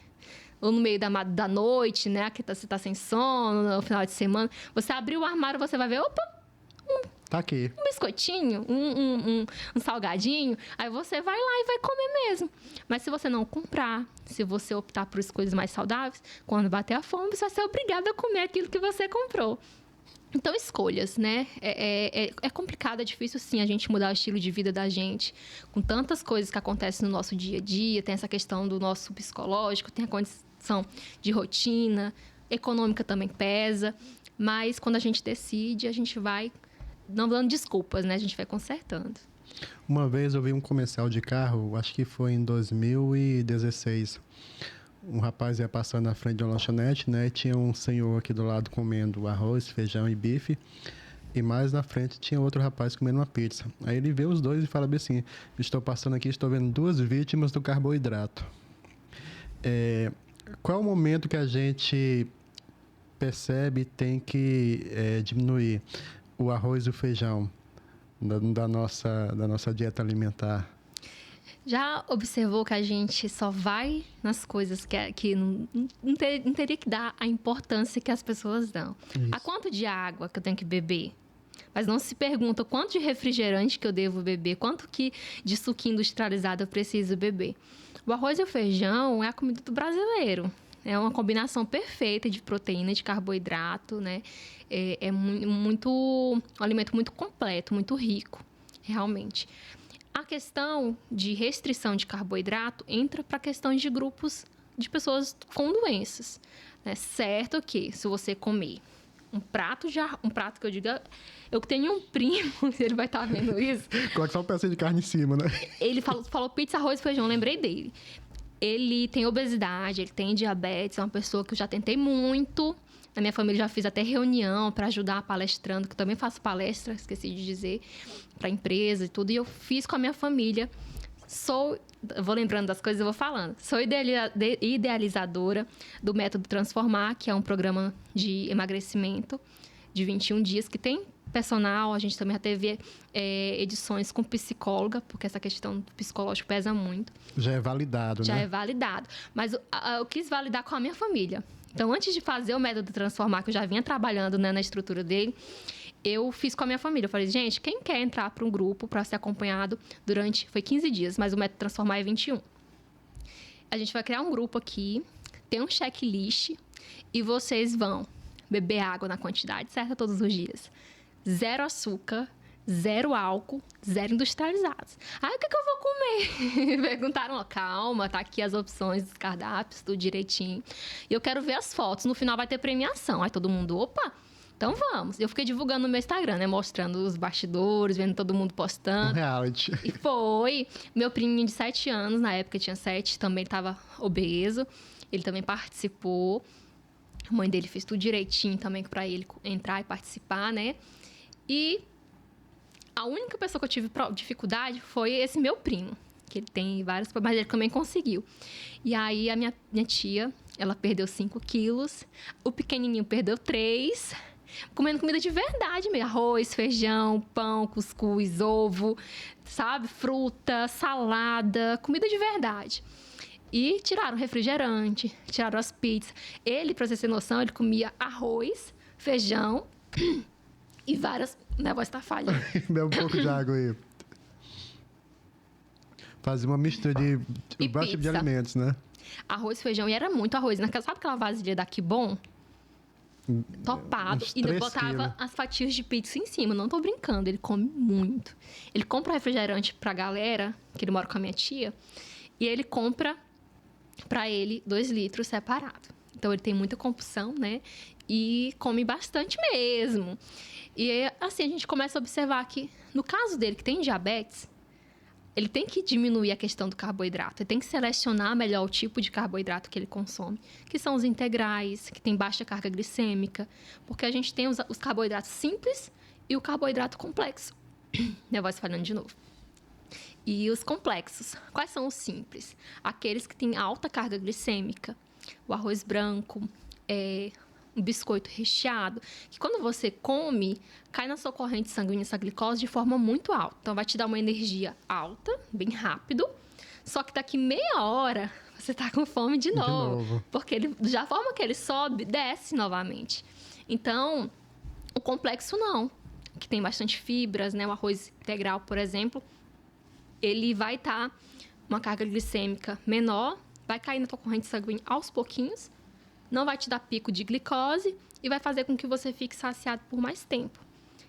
ou no meio da noite, né? Que você tá sem sono, no final de semana, você abriu o armário, você vai ver, tá aqui. Um biscoitinho, um salgadinho, aí você vai lá e vai comer mesmo. Mas se você não comprar, se você optar por coisas mais saudáveis, quando bater a fome, você vai ser obrigado a comer aquilo que você comprou. Então, escolhas, né? É complicado, é difícil, sim, a gente mudar o estilo de vida da gente. Com tantas coisas que acontecem no nosso dia a dia, tem essa questão do nosso psicológico, tem a condição de rotina, econômica também pesa. Mas, quando a gente decide, a gente vai não dando desculpas, né? A gente vai consertando. Uma vez eu vi um comercial de carro, acho que foi em 2016. Um rapaz ia passando na frente de uma lanchonete, né? E tinha um senhor aqui do lado comendo arroz, feijão e bife. e mais na frente tinha outro rapaz comendo uma pizza. Aí ele vê os dois e fala bem assim: estou passando aqui, estou vendo 2 vítimas do carboidrato. Qual é o momento que a gente percebe tem que diminuir o arroz e o feijão da nossa dieta alimentar? Já observou que a gente só vai nas coisas que não teria que dar a importância que as pessoas dão? Isso. A quanto de água que eu tenho que beber? Mas não se pergunta quanto de refrigerante que eu devo beber, quanto de suquinho industrializado eu preciso beber. O arroz e o feijão é a comida do brasileiro. É uma combinação perfeita de proteína, de carboidrato, né? É um alimento muito completo, muito rico, realmente. A questão de restrição de carboidrato entra para a questão de grupos de pessoas com doenças. É certo que se você comer um prato que eu diga... Eu tenho um primo, ele vai estar vendo isso. Coloca só um pedacinho de carne em cima, né? Ele falou pizza, arroz e feijão, lembrei dele. Ele tem obesidade, ele tem diabetes, é uma pessoa que eu já tentei muito. Na minha família já fiz até reunião para ajudar palestrando, que eu também faço palestra, esqueci de dizer, para empresa e tudo. E eu fiz com a minha família. Vou lembrando das coisas e vou falando. Sou idealizadora do Método Transformar, que é um programa de emagrecimento de 21 dias, que tem personal. A gente também já teve edições com psicóloga, porque essa questão do psicológico pesa muito. Já é validado, né? Já é validado. Mas eu quis validar com a minha família. Então, antes de fazer o Método Transformar, que eu já vinha trabalhando, né, na estrutura dele, eu fiz com a minha família. Eu falei, gente, quem quer entrar para um grupo para ser acompanhado foi 15 dias, mas o Método Transformar é 21. A gente vai criar um grupo aqui, tem um checklist e vocês vão beber água na quantidade certa todos os dias. 0 açúcar, 0 álcool, 0 industrializados. Aí, o que eu vou comer? Perguntaram, calma, tá aqui as opções dos cardápios, tudo direitinho. E eu quero ver as fotos, no final vai ter premiação. Aí todo mundo, opa, então vamos. Eu fiquei divulgando no meu Instagram, né, mostrando os bastidores, vendo todo mundo postando. Um reality. E foi. Meu priminho de 7 anos, na época tinha 7, também estava obeso. Ele também participou. A mãe dele fez tudo direitinho também para ele entrar e participar, né? E a única pessoa que eu tive dificuldade foi esse meu primo, que ele tem vários problemas, mas ele também conseguiu. E aí, a minha tia, ela perdeu 5 quilos, o pequenininho perdeu 3, comendo comida de verdade mesmo. Arroz, feijão, pão, cuscuz, ovo, sabe? Fruta, salada, comida de verdade. E tiraram o refrigerante, tiraram as pizzas. Ele, pra você ter noção, ele comia arroz, feijão e várias... Minha voz tá falhando. Bebe um pouco de água aí. Fazia uma mistura de vários tipos de alimentos, né? Arroz, feijão, e era muito arroz. Sabe aquela vasilha da Kibon? Topado. E ainda botava as fatias de pizza em cima. Não tô brincando, ele come muito. Ele compra refrigerante pra galera, que ele mora com a minha tia, e ele compra pra ele 2 litros separado. Então, ele tem muita compulsão, né? E come bastante mesmo. E assim, a gente começa a observar que, no caso dele, que tem diabetes, ele tem que diminuir a questão do carboidrato. Ele tem que selecionar melhor o tipo de carboidrato que ele consome, que são os integrais, que tem baixa carga glicêmica, porque a gente tem os carboidratos simples e o carboidrato complexo. Minha voz falhando de novo. E os complexos. Quais são os simples? Aqueles que têm alta carga glicêmica. O arroz branco, um biscoito recheado, que quando você come, cai na sua corrente sanguínea essa glicose de forma muito alta. Então, vai te dar uma energia alta, bem rápido, só que daqui meia hora, você tá com fome de novo. Porque da forma que ele sobe, desce novamente. Então, o complexo não, que tem bastante fibras, né? O arroz integral, por exemplo, ele vai estar uma carga glicêmica menor, vai cair na tua corrente sanguínea aos pouquinhos, não vai te dar pico de glicose e vai fazer com que você fique saciado por mais tempo.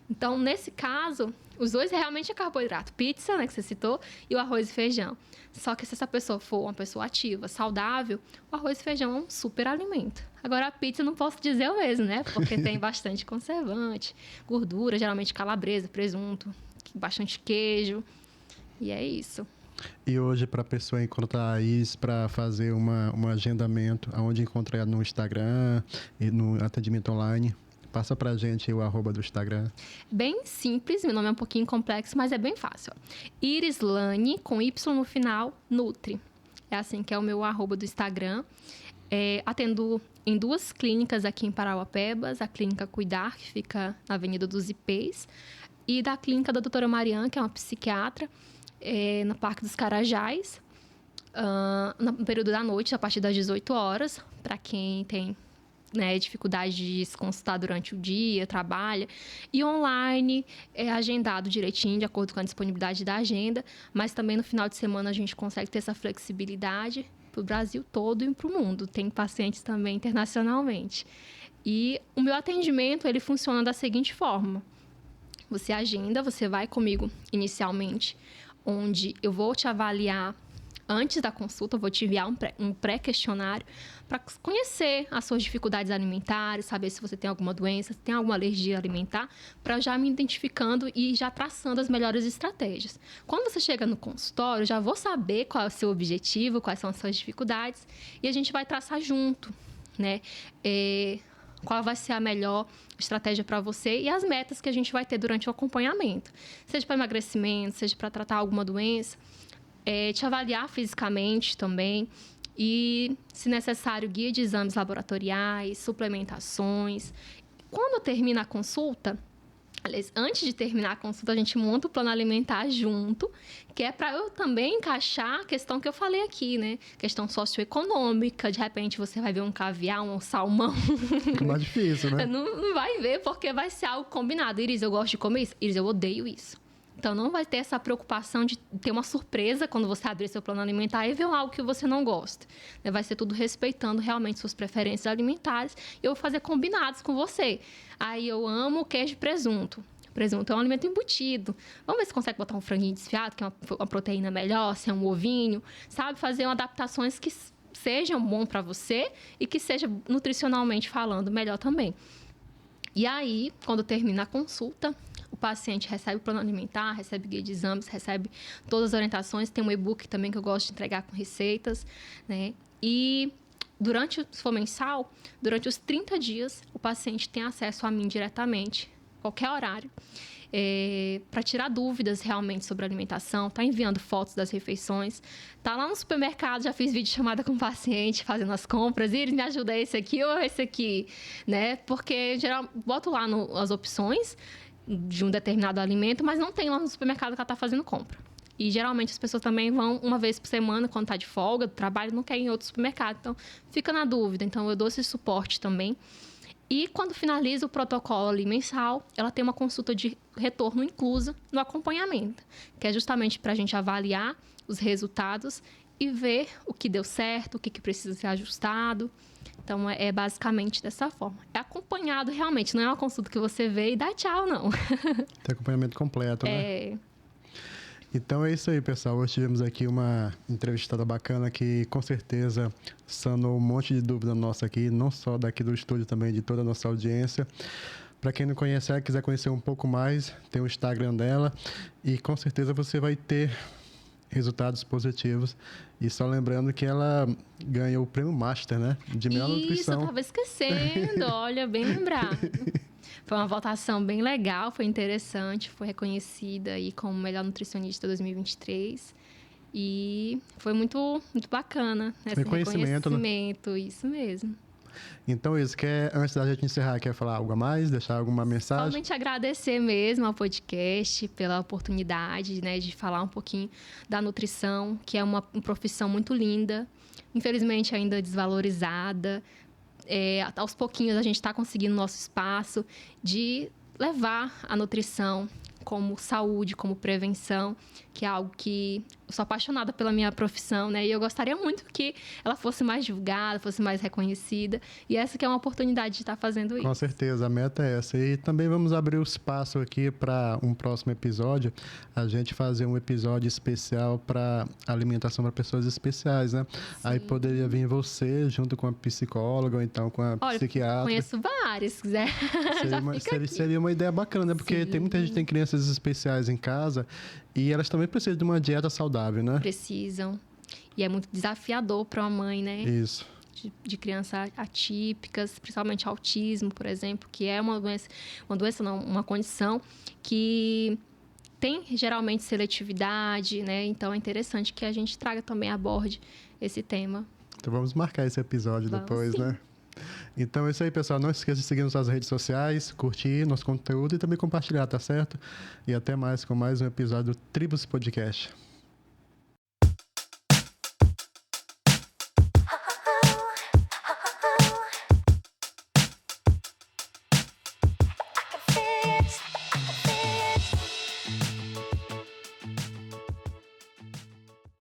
Então, nesse caso, os dois realmente é carboidrato. Pizza, né, que você citou, e o arroz e feijão. Só que se essa pessoa for uma pessoa ativa, saudável, o arroz e feijão é um super alimento. Agora, a pizza não posso dizer o mesmo, né? Porque tem bastante conservante, gordura, geralmente calabresa, presunto, bastante queijo. E é isso. E hoje, para a pessoa encontrar isso, para fazer um agendamento, aonde encontrar no Instagram e no atendimento online, Passa pra gente o arroba do Instagram. Bem simples, meu nome é um pouquinho complexo, mas é bem fácil. Irislane, com Y no final, Nutri. É assim que é o meu arroba do Instagram. Atendo em 2 clínicas aqui em Parauapebas, a Clínica Cuidar, que fica na Avenida dos Ipês, e da Clínica da doutora Mariana, que é uma psiquiatra, no Parque dos Carajás, no período da noite, a partir das 18 horas, para quem tem dificuldade de se consultar durante o dia, trabalha. E online é agendado direitinho, de acordo com a disponibilidade da agenda, mas também no final de semana a gente consegue ter essa flexibilidade para o Brasil todo e para o mundo. Tem pacientes também internacionalmente. E o meu atendimento, ele funciona da seguinte forma. Você agenda, você vai comigo inicialmente, onde eu vou te avaliar antes da consulta, eu vou te enviar um pré-questionário para conhecer as suas dificuldades alimentares, saber se você tem alguma doença, se tem alguma alergia alimentar, para já me identificando e já traçando as melhores estratégias. Quando você chega no consultório, eu já vou saber qual é o seu objetivo, quais são as suas dificuldades, e a gente vai traçar junto, qual vai ser a melhor estratégia para você e as metas que a gente vai ter durante o acompanhamento. Seja para emagrecimento, seja para tratar alguma doença. Te avaliar fisicamente também e, se necessário, guia de exames laboratoriais, suplementações. Quando termina a consulta, aliás, antes de terminar a consulta, a gente monta o plano alimentar junto, que é para eu também encaixar a questão que eu falei aqui, Questão socioeconômica, de repente você vai ver um caviar, um salmão. Fica mais difícil, né? Não vai ver, porque vai ser algo combinado. Iris, eu gosto de comer isso. Iris, eu odeio isso. Então, não vai ter essa preocupação de ter uma surpresa quando você abrir seu plano alimentar e ver algo que você não gosta. Vai ser tudo respeitando realmente suas preferências alimentares. E eu vou fazer combinados com você. Aí, eu amo queijo e presunto. Presunto é um alimento embutido. Vamos ver se consegue botar um franguinho desfiado, que é uma proteína melhor, se é um ovinho. Sabe? Fazer adaptações que sejam bom para você e que seja, nutricionalmente falando, melhor também. E aí, quando termina a consulta, o paciente recebe o plano alimentar, recebe guia de exames, recebe todas as orientações. Tem um e-book também que eu gosto de entregar com receitas, E se for mensal, durante os 30 dias, o paciente tem acesso a mim diretamente, qualquer horário, para tirar dúvidas realmente sobre a alimentação, tá enviando fotos das refeições, tá lá no supermercado, já fiz vídeo chamada com o paciente, fazendo as compras, e ele me ajuda esse aqui ou esse aqui, Porque, em geral, boto lá as opções de um determinado alimento, mas não tem lá no supermercado que ela está fazendo compra. E, geralmente, as pessoas também vão uma vez por semana, quando está de folga, do trabalho, não quer ir em outro supermercado. Então, fica na dúvida. Então, eu dou esse suporte também. E, quando finaliza o protocolo ali mensal, ela tem uma consulta de retorno inclusa no acompanhamento, que é justamente para a gente avaliar os resultados e ver o que deu certo, o que precisa ser ajustado. Então, é basicamente dessa forma. É acompanhado realmente, não é uma consulta que você vê e dá tchau, não. Tem acompanhamento completo, né? Então é isso aí, pessoal. Hoje tivemos aqui uma entrevistada bacana que, com certeza, sanou um monte de dúvida nossa aqui, não só daqui do estúdio, também de toda a nossa audiência. Para quem não conhece ela, quiser conhecer um pouco mais, tem o Instagram dela e, com certeza, você vai ter resultados positivos. E só lembrando que ela ganhou o prêmio Master, de melhor nutrição. Isso, eu estava esquecendo. Olha, bem lembrado. Foi uma votação bem legal, foi interessante, foi reconhecida aí como melhor nutricionista 2023. E foi muito, muito bacana esse reconhecimento, Isso mesmo. Então, antes da gente encerrar, quer falar algo a mais? Deixar alguma mensagem? Somente agradecer mesmo ao podcast pela oportunidade, de falar um pouquinho da nutrição, que é uma profissão muito linda, infelizmente ainda desvalorizada. Aos pouquinhos a gente está conseguindo nosso espaço de levar a nutrição como saúde, como prevenção, que é algo que eu sou apaixonada pela minha profissão, E eu gostaria muito que ela fosse mais divulgada, fosse mais reconhecida. E essa que é uma oportunidade de estar fazendo isso. Com certeza, a meta é essa. E também vamos abrir o espaço aqui para um próximo episódio, a gente fazer um episódio especial para alimentação para pessoas especiais, Sim. Aí poderia vir você junto com a psicóloga ou então com a psiquiatra. Conheço várias, se quiser. Seria uma ideia bacana, Porque tem muita gente que tem crianças especiais em casa e elas também precisam de uma dieta saudável, Precisam. E é muito desafiador para uma mãe, Isso. de crianças atípicas, principalmente autismo, por exemplo, que é uma condição que tem geralmente seletividade, né? Então é interessante que a gente traga também, aborde esse tema. Então vamos marcar esse episódio depois, sim. né? Então é isso aí, pessoal. Não esqueça de seguir nossas redes sociais, curtir nosso conteúdo e também compartilhar, tá certo? E até mais com mais um episódio do Tribos Podcast.